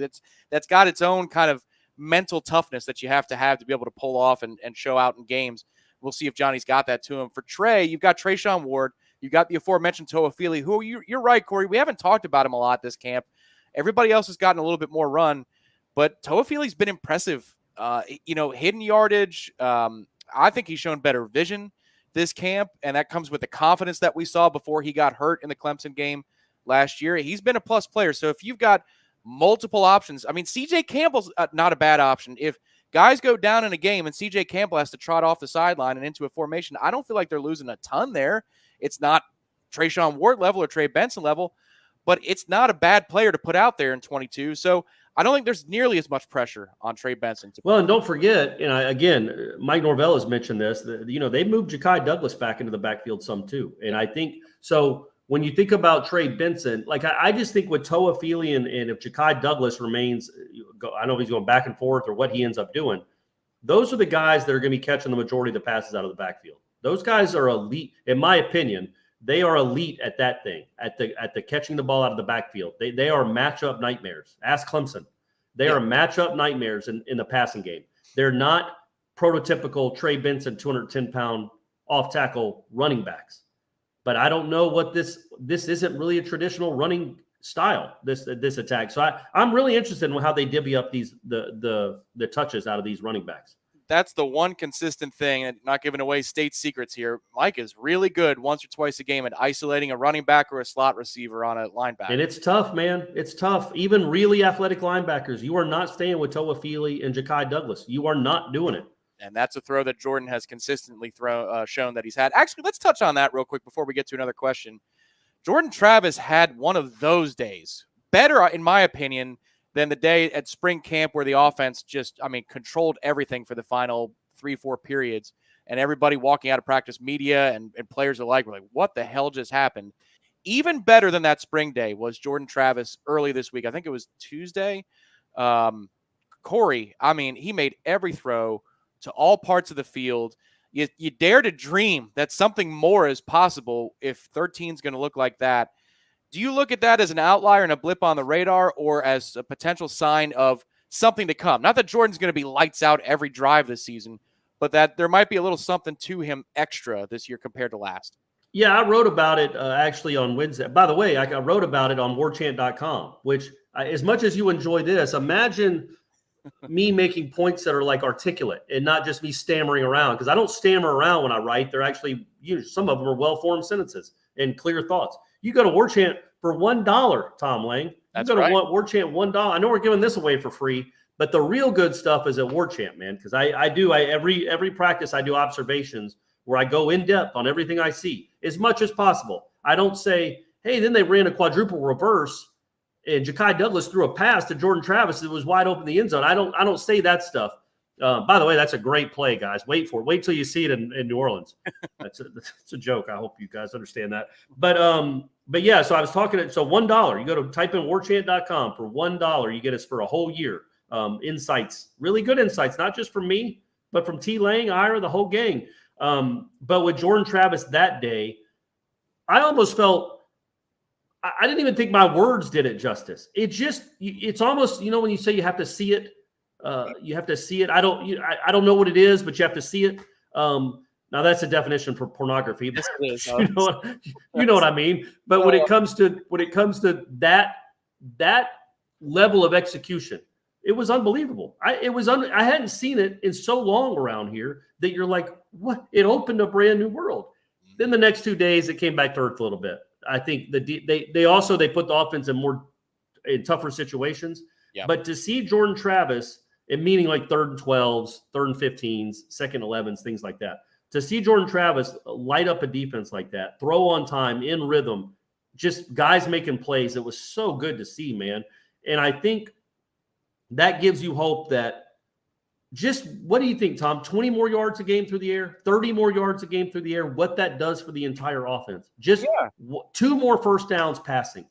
That's got its own kind of mental toughness that you have to be able to pull off and show out in games. We'll see if Johnny's got that to him. For Trey, you've got Trayshawn Ward. You've got the aforementioned Toafili, who you're right, Corey. We haven't talked about him a lot this camp. Everybody else has gotten a little bit more run, but Toafili's been impressive. Hidden yardage. I think he's shown better vision this camp, and that comes with the confidence that we saw before he got hurt in the Clemson game last year. He's been a plus player. So if you've got multiple options, I mean, CJ Campbell's not a bad option. If guys go down in a game and CJ Campbell has to trot off the sideline and into a formation, I don't feel like they're losing a ton there. It's not Trayshawn Ward level or Trey Benson level, but it's not a bad player to put out there in 22. So I don't think there's nearly as much pressure on Trey Benson. Well, and don't forget, again, Mike Norvell has mentioned this, they moved Ja'Kai Douglas back into the backfield some too. And I think, so when you think about Trey Benson, like I just think with Toafili and if Ja'Kai Douglas remains, I know if he's going back and forth or what he ends up doing, those are the guys that are going to be catching the majority of the passes out of the backfield. Those guys are elite, in my opinion. They are elite at that thing, at the catching the ball out of the backfield. They are matchup nightmares. Ask Clemson. They are matchup nightmares in the passing game. They're not prototypical Trey Benson 210-pound off-tackle running backs. But I don't know what this isn't really a traditional running style, this attack. So I'm really interested in how they divvy up the touches out of these running backs. That's the one consistent thing, and not giving away state secrets here. Mike is really good once or twice a game at isolating a running back or a slot receiver on a linebacker. And it's tough, man. It's tough. Even really athletic linebackers, you are not staying with Toa Feely and Ja'Kai Douglas. You are not doing it. And that's a throw that Jordan has consistently shown that he's had. Actually, let's touch on that real quick before we get to another question. Jordan Travis had one of those days. Better, in my opinion, than the day at spring camp where the offense just, controlled everything for the final 3-4 periods. And everybody walking out of practice, media and players alike, were like, what the hell just happened? Even better than that spring day was Jordan Travis early this week. I think it was Tuesday. Corey, he made every throw to all parts of the field. You dare to dream that something more is possible if 13 is going to look like that. Do you look at that as an outlier and a blip on the radar, or as a potential sign of something to come? Not that Jordan's going to be lights out every drive this season, but that there might be a little something to him extra this year compared to last. Yeah, I wrote about it actually on Wednesday. By the way, I wrote about it on Warchant.com, which as much as you enjoy this, imagine me making points that are like articulate and not just me stammering around, because I don't stammer around when I write. They're actually, some of them are well-formed sentences and clear thoughts. You go to Warchant for $1, Tom Lang. That's you go right. to Warchant $1. I know we're giving this away for free, but the real good stuff is at Warchant, man, because every practice I do observations where I go in depth on everything I see as much as possible. I don't say, hey, then they ran a quadruple reverse and Ja'Kai Douglas threw a pass to Jordan Travis that was wide open in the end zone. I don't say that stuff. By the way, that's a great play, guys. Wait for it. Wait till you see it in New Orleans. That's a joke. I hope you guys understand that. But yeah, so I was talking. So $1. You go to type in warchant.com for $1. You get us for a whole year. Insights, really good insights, not just from me, but from T. Lang, Ira, the whole gang. But with Jordan Travis that day, I almost felt. I didn't even think my words did it justice. It's almost, when you say you have to see it, you have to see it. I don't know what it is, but you have to see it. Now that's a definition for pornography. Yes, it is. You know what I mean? But when it comes to that level of execution, it was unbelievable. I hadn't seen it in so long around here that you're like, what? It opened a brand new world. Then the next 2 days, it came back to earth a little bit. I think they put the offense in tougher situations. Yeah. But to see Jordan Travis, and meaning like 3rd and 12s, 3rd and 15s, 2nd 11s, things like that. To see Jordan Travis light up a defense like that, throw on time, in rhythm, just guys making plays, it was so good to see, man. And I think that gives you hope that what do you think, Tom? 20 more yards a game through the air, 30 more yards a game through the air, what that does for the entire offense. 2 more first downs passing,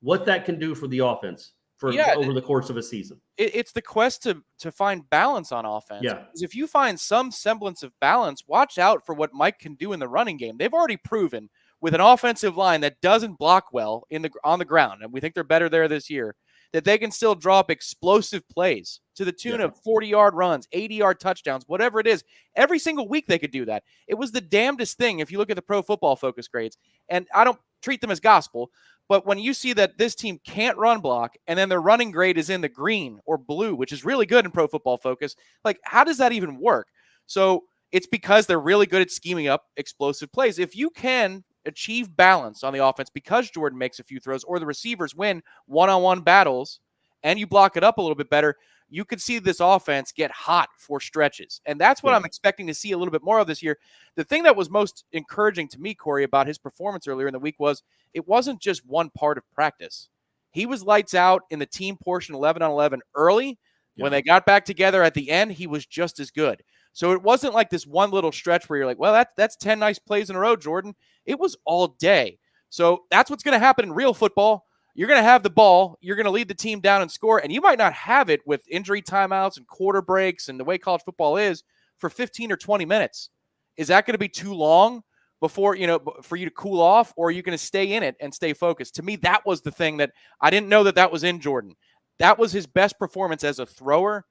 what that can do for the offense over the course of a season. It's the quest to find balance on offense. Yeah. Because if you find some semblance of balance, watch out for what Mike can do in the running game. They've already proven with an offensive line that doesn't block well on the ground, and we think they're better there this year, that they can still draw up explosive plays to the tune of 40-yard runs, 80-yard touchdowns, whatever it is. Every single week they could do that. It was the damnedest thing if you look at the Pro Football Focus grades. And I don't treat them as gospel, but when you see that this team can't run block and then their running grade is in the green or blue, which is really good in Pro Football Focus, like, how does that even work? So it's because they're really good at scheming up explosive plays. If you can achieve balance on the offense because Jordan makes a few throws or the receivers win one-on-one battles and you block it up a little bit better, you could see this offense get hot for stretches. And that's what I'm expecting to see a little bit more of this year. The thing that was most encouraging to me, Corey, about his performance earlier in the week was it wasn't just one part of practice. He was lights out in the team portion 11-on-11 early. When they got back together at the end, he was just as good. So it wasn't like this one little stretch where you're like, well, that's 10 nice plays in a row, Jordan. It was all day. So that's what's going to happen in real football. You're going to have the ball. You're going to lead the team down and score. And you might not have it with injury timeouts and quarter breaks and the way college football is for 15 or 20 minutes. Is that going to be too long before, for you to cool off, or are you going to stay in it and stay focused? To me, that was the thing that I didn't know that was in Jordan. That was his best performance as a thrower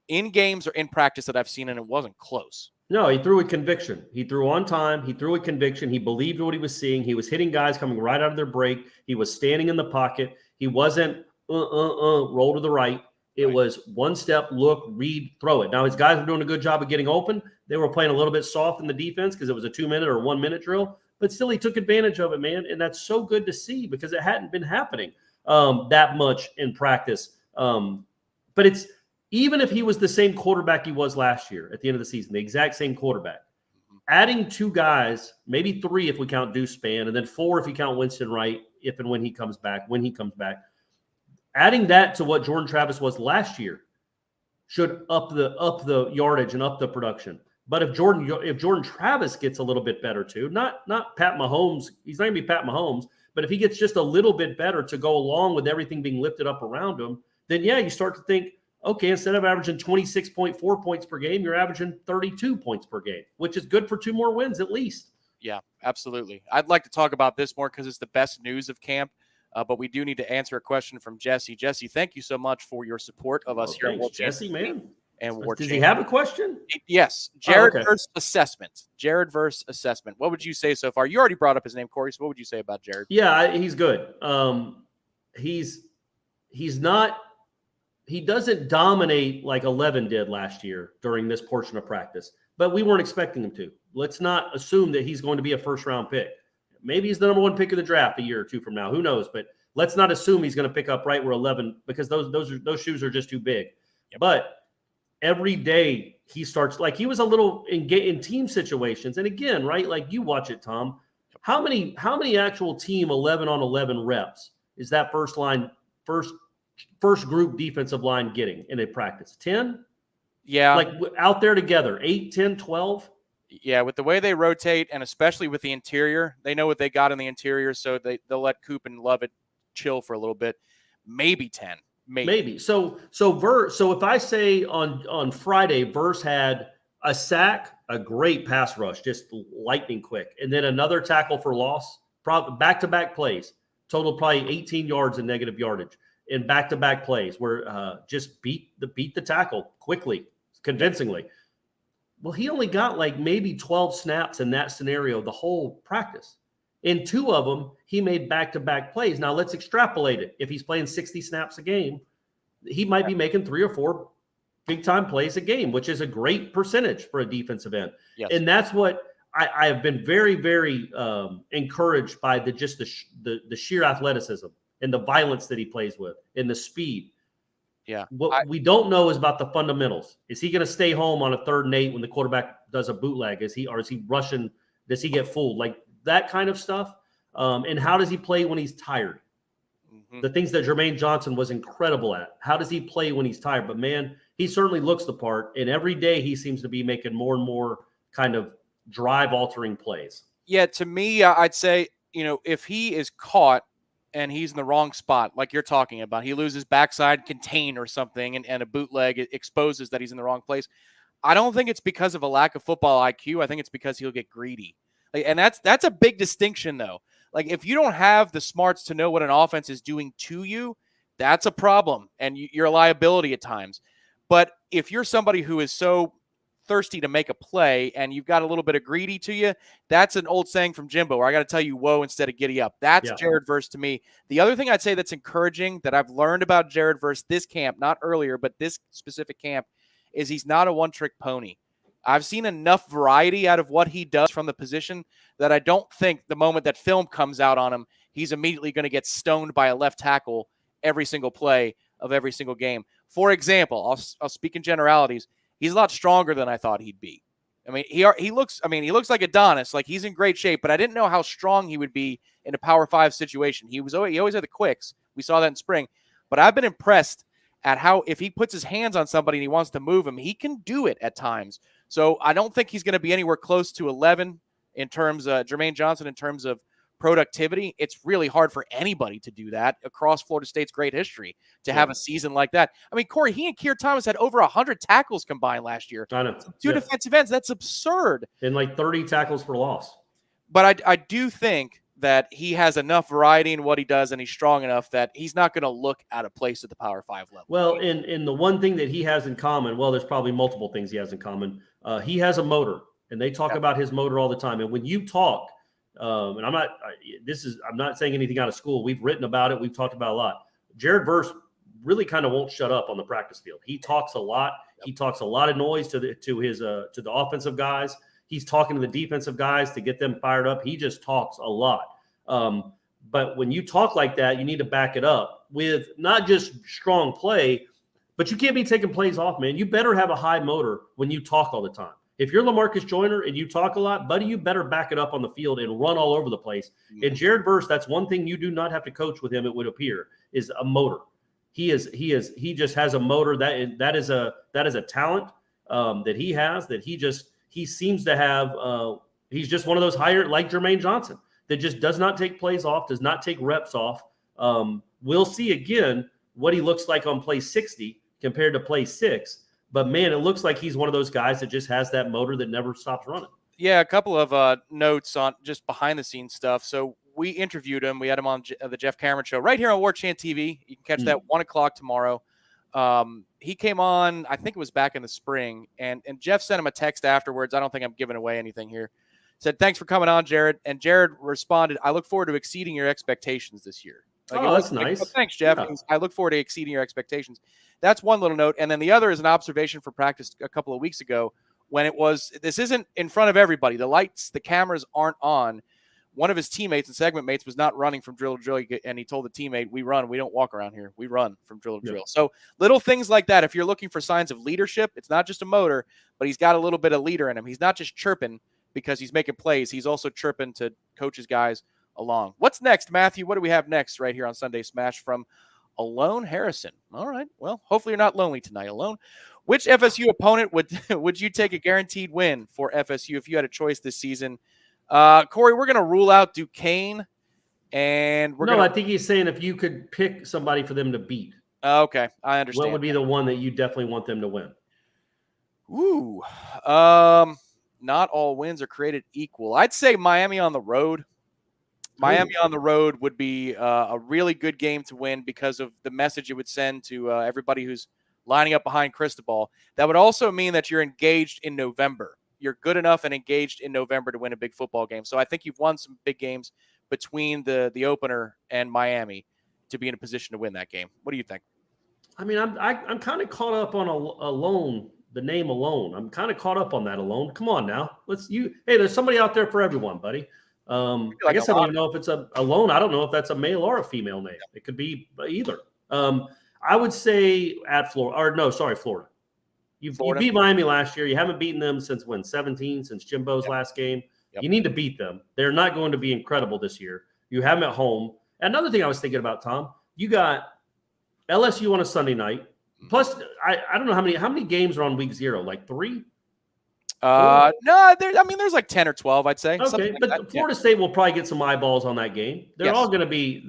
in games or in practice that I've seen, and it wasn't close. No, he threw with conviction. He threw on time. He threw with conviction. He believed what he was seeing. He was hitting guys coming right out of their break. He was standing in the pocket. He wasn't roll to the right. It was one step, look, read, throw it. Now, his guys were doing a good job of getting open. They were playing a little bit soft in the defense because it was a 2-minute or 1-minute drill. But still, he took advantage of it, man. And that's so good to see because it hadn't been happening that much in practice. But it's even if he was the same quarterback he was last year at the end of the season, the exact same quarterback, adding 2 guys, maybe 3 if we count Deuce Spann, and then 4 if you count Winston Wright, if and when he comes back, adding that to what Jordan Travis was last year should up the yardage and up the production. But if Jordan Travis gets a little bit better too, not Pat Mahomes, he's not going to be Pat Mahomes, but if he gets just a little bit better to go along with everything being lifted up around him, then yeah, you start to think, okay, instead of averaging 26.4 points per game, you're averaging 32 points per game, which is good for 2 more wins at least. Yeah, absolutely. I'd like to talk about this more because it's the best news of camp. But we do need to answer a question from Jesse. Jesse, thank you so much for your support of us here at Warchant. Jesse, man. And Warchant. Does he have a question? Yes. Jared versus assessment. Jared versus assessment. What would you say so far? You already brought up his name, Corey. So what would you say about Jared? Yeah, he's good. He's not. He doesn't dominate like 11 did last year during this portion of practice, but we weren't expecting him to. Let's not assume that he's going to be a first-round pick. Maybe he's the number 1 pick of the draft a year or 2 from now. Who knows? But let's not assume he's going to pick up right where 11 because those shoes are just too big. Yep. But every day he starts like he was a little in team situations. And again, right, like you watch it, Tom. How many actual team 11-on-11 reps is that first group defensive line getting in a practice? 10? Yeah. Like out there together, 8, 10, 12? Yeah, with the way they rotate, and especially with the interior, they know what they got in the interior, so they'll let Coop and Lovett chill for a little bit. Maybe 10. Maybe. So if I say on Friday, Verse had a sack, a great pass rush, just lightning quick, and then another tackle for loss, back-to-back plays, total probably 18 yards in negative yardage, in back-to-back plays where just beat the tackle quickly, convincingly. Well, he only got like maybe 12 snaps in that scenario the whole practice. In 2 of them, he made back-to-back plays. Now, let's extrapolate it. If he's playing 60 snaps a game, he might be making 3 or 4 big-time plays a game, which is a great percentage for a defensive end. Yes. And that's what I have been very, very encouraged by the sheer athleticism and the violence that he plays with and the speed. Yeah. What we don't know is about the fundamentals. Is he going to stay home on a 3rd and 8 when the quarterback does a bootleg? Is he rushing? Does he get fooled? Like that kind of stuff. And how does he play when he's tired? Mm-hmm. The things that Jermaine Johnson was incredible at. How does he play when he's tired? But man, he certainly looks the part. And every day he seems to be making more and more kind of drive-altering plays. Yeah, to me, I'd say, if he is caught and he's in the wrong spot, like you're talking about, he loses backside contain or something, and a bootleg exposes that he's in the wrong place. I don't think it's because of a lack of football IQ. I think it's because he'll get greedy. And that's a big distinction, though. Like, if you don't have the smarts to know what an offense is doing to you, that's a problem, and you're a liability at times. But if you're somebody who is so thirsty to make a play and you've got a little bit of greedy to you, that's an old saying from Jimbo where I got to tell you whoa instead of giddy up. That's Jared Verse to me. The other thing I'd say that's encouraging that I've learned about Jared Verse this camp, not earlier, but this specific camp, is he's not a one-trick pony. I've seen enough variety out of what he does from the position that I don't think the moment that film comes out on him, he's immediately going to get stoned by a left tackle every single play of every single game. For example, I'll speak in generalities. He's a lot stronger than I thought he'd be. I mean, he looks like Adonis, like he's in great shape, but I didn't know how strong he would be in a Power 5 situation. He always had the quicks. We saw that in spring. But I've been impressed at how if he puts his hands on somebody and he wants to move him, he can do it at times. So I don't think he's going to be anywhere close to 11 in terms of Jermaine Johnson in terms of productivity. It's really hard for anybody to do that across Florida State's great history to have a season like that. I mean, Corey, he and Keir Thomas had over 100 tackles combined last year. I know. 2 defensive ends. That's absurd. And like 30 tackles for loss. But I do think that he has enough variety in what he does and he's strong enough that he's not going to look out of place at the Power 5 level. Well, and the one thing that he has in common, well, there's probably multiple things he has in common. He has a motor, and they talk about his motor all the time. And when you talk, and I'm not saying anything out of school. We've written about it. We've talked about it a lot. Jared Verse really kind of won't shut up on the practice field. He talks a lot. He talks a lot of noise to the offensive guys. He's talking to the defensive guys to get them fired up. He just talks a lot. But when you talk like that, you need to back it up with not just strong play, but you can't be taking plays off, man. You better have a high motor when you talk all the time. If you're LaMarcus Joyner and you talk a lot, buddy, you better back it up on the field and run all over the place. Mm-hmm. And Jared Verse, that's one thing you do not have to coach with him, it would appear, is a motor. He just has a motor. That is a talent that he has, that he seems to have. He's just one of those higher, like Jermaine Johnson, that just does not take plays off, does not take reps off. We'll see again what he looks like on play 60 compared to play 6. But, man, it looks like he's one of those guys that just has that motor that never stops running. Yeah, a couple of notes on just behind-the-scenes stuff. So we interviewed him. We had him on the Jeff Cameron Show right here on Warchant TV. You can catch that 1 o'clock tomorrow. He came on, I think it was back in the spring, and Jeff sent him a text afterwards. I don't think I'm giving away anything here. Said, "Thanks for coming on, Jared." And Jared responded, "I look forward to exceeding your expectations this year." That's nice. Oh, thanks, Jeff. Yeah. I look forward to exceeding your expectations. That's one little note. And then the other is an observation for practice a couple of weeks ago when this isn't in front of everybody. The lights, the cameras aren't on. One of his teammates and segment mates was not running from drill to drill, and he told the teammate, "We run. We don't walk around here. We run from drill to drill." So little things like that. If you're looking for signs of leadership, it's not just a motor, but he's got a little bit of leader in him. He's not just chirping because he's making plays. He's also chirping to coach his guys along. What's next, Matthew? What do we have next right here on Sunday Smash from Alone Harrison? All right. Well, hopefully you're not lonely tonight, Alone. Which FSU opponent would you take a guaranteed win for FSU if you had a choice this season? Corey, we're going to rule out Duquesne, and I think he's saying if you could pick somebody for them to beat. Okay, I understand. What would be the one that you definitely want them to win? Ooh, not all wins are created equal. I'd say Miami on the road. Miami on the road would be a really good game to win because of the message it would send to everybody who's lining up behind Cristobal. That would also mean that you're engaged in November. You're good enough and engaged in November to win a big football game. So I think you've won some big games between the opener and Miami to be in a position to win that game. What do you think? I mean, I'm kind of caught up on Alone, the name Alone. I'm kind of caught up on that Alone. Come on now. Hey, there's somebody out there for everyone, buddy. I guess I don't even know if it's a Alone. I don't know if that's a male or a female name. It could be either. I would say at Florida. You beat Miami last year. You haven't beaten them since when? 17, since Jimbo's last game. Yep. You need to beat them. They're not going to be incredible this year. You have them at home. Another thing I was thinking about, Tom, you got LSU on a Sunday night. Plus, I don't know how many games are on week 0, like 3? No, there's like 10 or 12, I'd say. Okay, but Florida State will probably get some eyeballs on that game. They're all going to be,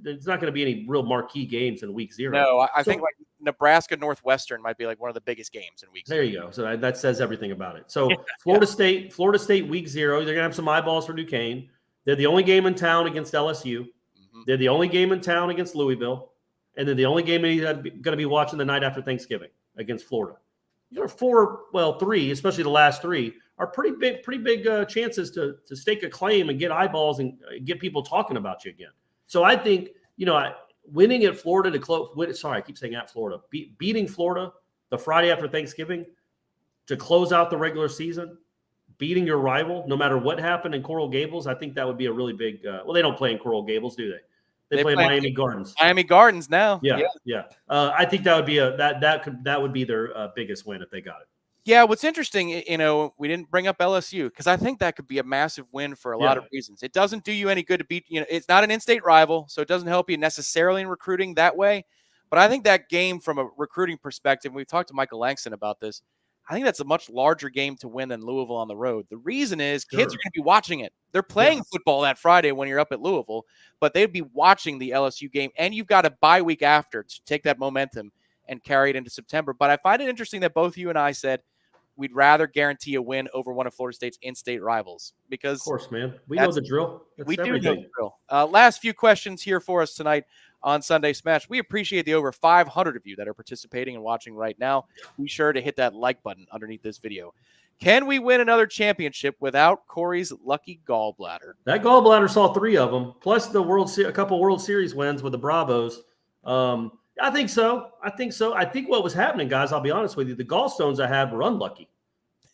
there's not going to be any real marquee games in week 0. No, I think like Nebraska Northwestern might be like one of the biggest games in week 0. There you go. So that says everything about it. So Florida State week 0, they're going to have some eyeballs for Duquesne. They're the only game in town against LSU. Mm-hmm. They're the only game in town against Louisville. And they're the only game he's going to be watching the night after Thanksgiving against Florida. These are 3, especially the last 3, are pretty big chances to stake a claim and get eyeballs and get people talking about you again. So I think, winning at Florida to close. Sorry, I keep saying at Florida. Beating Florida the Friday after Thanksgiving to close out the regular season, beating your rival, no matter what happened in Coral Gables, I think that would be a really big. They don't play in Coral Gables, do they? They play Miami Gardens. Miami Gardens now. Yeah. I think that would be that would be their biggest win if they got it. Yeah, what's interesting, we didn't bring up LSU because I think that could be a massive win for a lot of reasons. It doesn't do you any good to beat, it's not an in-state rival, so it doesn't help you necessarily in recruiting that way. But I think that game from a recruiting perspective, we've talked to Michael Langston about this, I think that's a much larger game to win than Louisville on the road. The reason is kids are going to be watching it. They're playing football that Friday when you're up at Louisville, but they'd be watching the LSU game, and you've got a bye week after to take that momentum and carry it into September. But I find it interesting that both you and I said we'd rather guarantee a win over one of Florida State's in-state rivals because, of course, man, we know the drill. We do know the drill. Last few questions here for us tonight on Sunday Smash. We appreciate the over 500 of you that are participating and watching right now. Be sure to hit that like button underneath this video. Can we win another championship without Corey's lucky gallbladder? That gallbladder saw 3 of them, plus a couple World Series wins with the Bravos. I think so. I think what was happening, guys, I'll be honest with you, the gallstones I had were unlucky.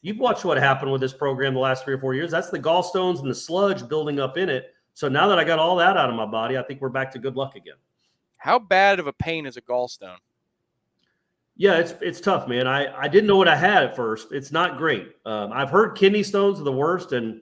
You've watched what happened with this program the last 3 or 4 years. That's the gallstones and the sludge building up in it. So now that I got all that out of my body, I think we're back to good luck again. How bad of a pain is a gallstone? Yeah, it's tough, man. I didn't know what I had at first. It's not great. I've heard kidney stones are the worst, and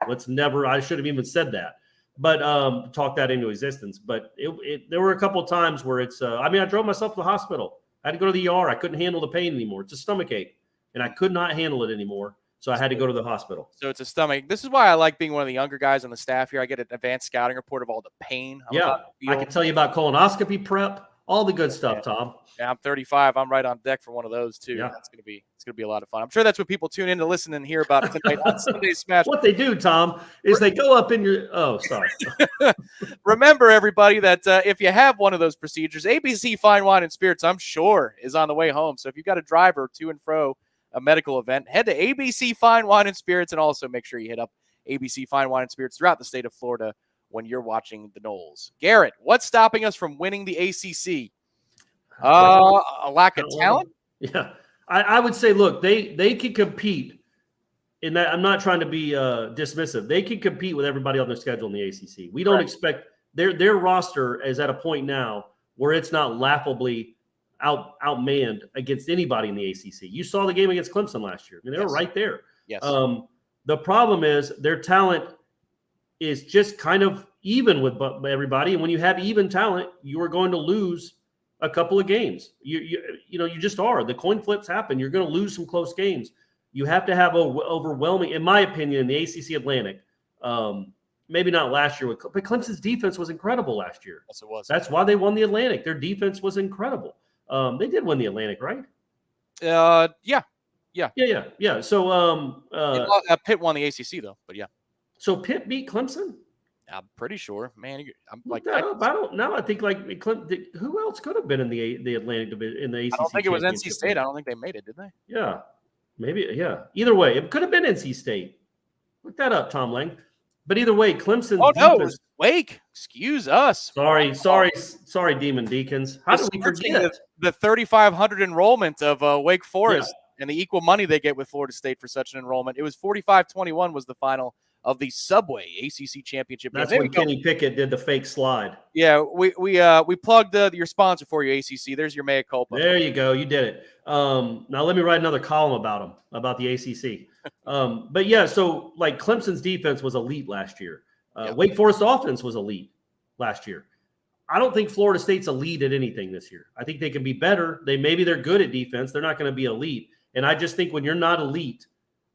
I should have even said that. But talk that into existence. But there were a couple of times where I drove myself to the hospital. I had to go to the ER. I couldn't handle the pain anymore. It's a stomach ache, and I could not handle it anymore. So I had to go to the hospital. So it's a stomach. This is why I like being one of the younger guys on the staff here. I get an advanced scouting report of all the pain. Yeah, I can tell you about colonoscopy prep, all the good stuff, Tom. Yeah, I'm 35. I'm right on deck for one of those too. Yeah. It's gonna be a lot of fun. I'm sure that's what people tune in to listen and hear about tonight on Sunday Smash. What they do, Tom, is they go up in your. Oh, sorry. Remember, everybody, that if you have one of those procedures, ABC Fine Wine and Spirits, I'm sure, is on the way home. So if you've got a driver to and fro a medical event, head to ABC Fine Wine and Spirits, and also make sure you hit up ABC Fine Wine and Spirits throughout the state of Florida when you're watching the Noles. Garrett, what's stopping us from winning the ACC? A lack of talent? Yeah. I would say, look, they can compete in that. I'm not trying to be dismissive. They can compete with everybody on their schedule in the ACC. We don't expect their roster is at a point now where it's not laughably outmanned against anybody in the ACC. You saw the game against Clemson last year. I mean, they were right there. Yes. The problem is their talent is just kind of even with everybody. And when you have even talent, you are going to lose a couple of games. You just are. The coin flips happen. You're going to lose some close games. You have to have overwhelming, in my opinion, in the ACC Atlantic. Maybe not last year, but Clemson's defense was incredible last year. Yes, it was. That's why they won the Atlantic. Their defense was incredible. They did win the Atlantic, right? Yeah. So Pitt won the ACC though, but yeah. So Pitt beat Clemson? I'm pretty sure, man. I'm like, I don't know. I think who else could have been in the Atlantic division in the ACC? I don't think it was NC State. I don't think they made it, did they? Yeah, maybe. Yeah. Either way, it could have been NC State. Look that up, Tom Lang. But either way, Clemson. Oh no, it was Wake. Excuse us. Sorry, Demon Deacons. How did we forget the 3,500 enrollment of Wake Forest and the equal money they get with Florida State for such an enrollment? It was 45-21 was the final of the Subway ACC Championship. That's when Kenny Pickett did the fake slide. Yeah, we plugged your sponsor for you, ACC. There's your mea culpa. There you go. You did it. Now let me write another column about the ACC. But yeah, so like Clemson's defense was elite last year. Wake Forest offense was elite last year. I don't think Florida State's elite at anything this year. I think they can be better. Maybe they're good at defense. They're not going to be elite. And I just think when you're not elite,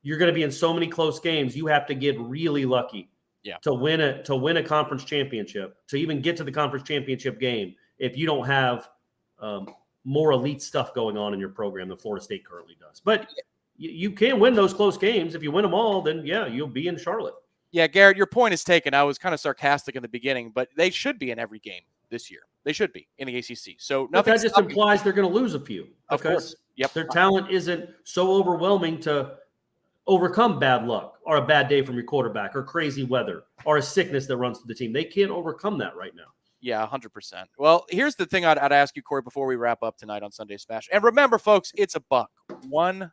you're going to be in so many close games. You have to get really lucky to win a conference championship, to even get to the conference championship game if you don't have more elite stuff going on in your program than Florida State currently does. But you can win those close games. If you win them all, then, you'll be in Charlotte. Yeah, Garrett, your point is taken. I was kind of sarcastic in the beginning, but they should be in every game this year. They should be in the ACC. So nothing. That just implies they're going to lose a few. Of course. Yep. Their talent isn't so overwhelming to overcome bad luck or a bad day from your quarterback or crazy weather or a sickness that runs through the team. They can't overcome that right now. Yeah, 100%. Well, here's the thing I'd ask you, Corey, before we wrap up tonight on Sunday Smash. And remember, folks, it's $1. $1.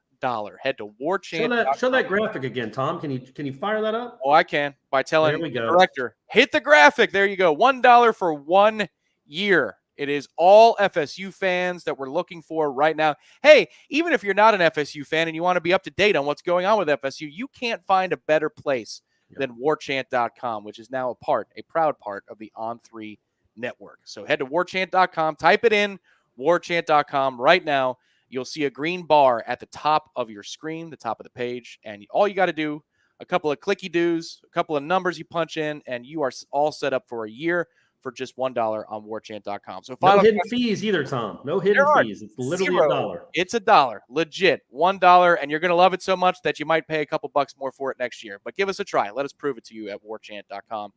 Head to Warchant. Show that graphic again, Tom. Can you fire that up? Oh, I can by telling the director, hit the graphic. There you go. $1 for 1 year. It is all FSU fans that we're looking for right now. Hey, even if you're not an FSU fan and you want to be up to date on what's going on with FSU, you can't find a better place than warchant.com, which is now a proud part of the On3 network. So head to warchant.com, type it in, warchant.com right now. You'll see a green bar at the top of your screen, the top of the page, and all you got to do, a couple of clicky-doos, a couple of numbers you punch in, and you are all set up for a year for just $1 on warchant.com. So no hidden fees either, Tom. No hidden fees. It's literally $1. It's $1. Legit. $1. And you're going to love it so much that you might pay a couple bucks more for it next year. But give us a try. Let us prove it to you at warchant.com.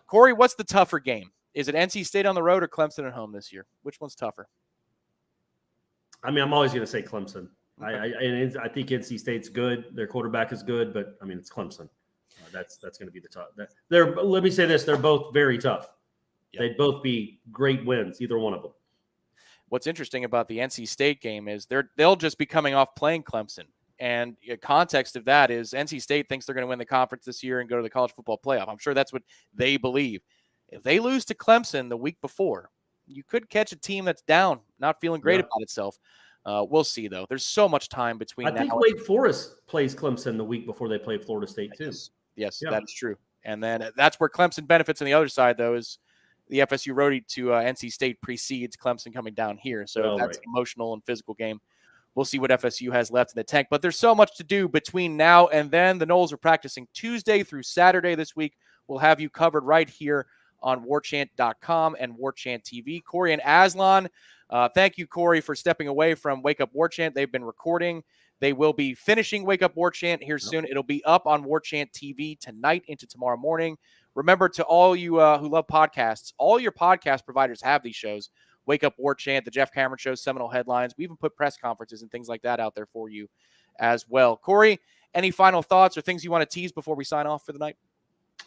Corey, what's the tougher game? Is it NC State on the road or Clemson at home this year? Which one's tougher? I mean, I'm always going to say Clemson. I think NC State's good. Their quarterback is good, but I mean, it's Clemson. That's going to be the tough. Let me say this: they're both very tough. Yep. They'd both be great wins, either one of them. What's interesting about the NC State game is they'll just be coming off playing Clemson. And the context of that is NC State thinks they're going to win the conference this year and go to the college football playoff. I'm sure that's what they believe. If they lose to Clemson the week before, you could catch a team that's down, not feeling great about itself. We'll see, though. There's so much time between now. I think Wake Forest plays Clemson the week before they play Florida State, too. Yes, that is true. And then that's where Clemson benefits on the other side, though, is the FSU roadie to NC State precedes Clemson coming down here. So that's an emotional and physical game. We'll see what FSU has left in the tank. But there's so much to do between now and then. The Noles are practicing Tuesday through Saturday this week. We'll have you covered right here on warchant.com and Warchant TV. Corey and Aslan, thank you, Corey, for stepping away from Wake Up Warchant. They've been recording. They will be finishing Wake Up Warchant here soon. It'll be up on Warchant TV tonight into tomorrow morning. Remember, to all you who love podcasts, all your podcast providers have these shows. Wake Up Warchant, the Jeff Cameron Show, Seminole Headlines. We even put press conferences and things like that out there for you as well. Corey, any final thoughts or things you want to tease before we sign off for the night?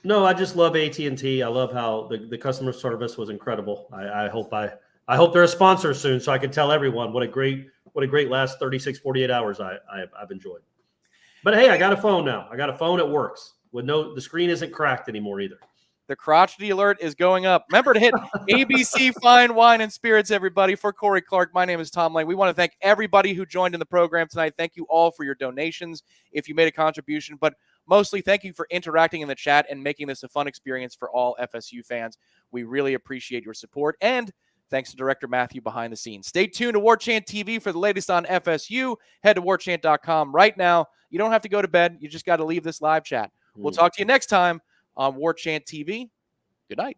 No, I just love AT&T. I love how the customer service was incredible. I hope they're a sponsor soon, so I can tell everyone what a great last 36, 48 hours I've enjoyed. But hey, I got a phone now. I got a phone that works with the screen isn't cracked anymore either. The crotchety alert is going up. Remember to hit ABC Fine Wine and Spirits, everybody. For Corey Clark, my name is Tom Lane. We want to thank everybody who joined in the program tonight. Thank you all for your donations if you made a contribution, but mostly thank you for interacting in the chat and making this a fun experience for all FSU fans. We really appreciate your support, and thanks to Director Matthew behind the scenes. Stay tuned to Warchant TV for the latest on FSU. Head to warchant.com right now. You don't have to go to bed. You just got to leave this live chat. We'll talk to you next time on Warchant TV. Good night.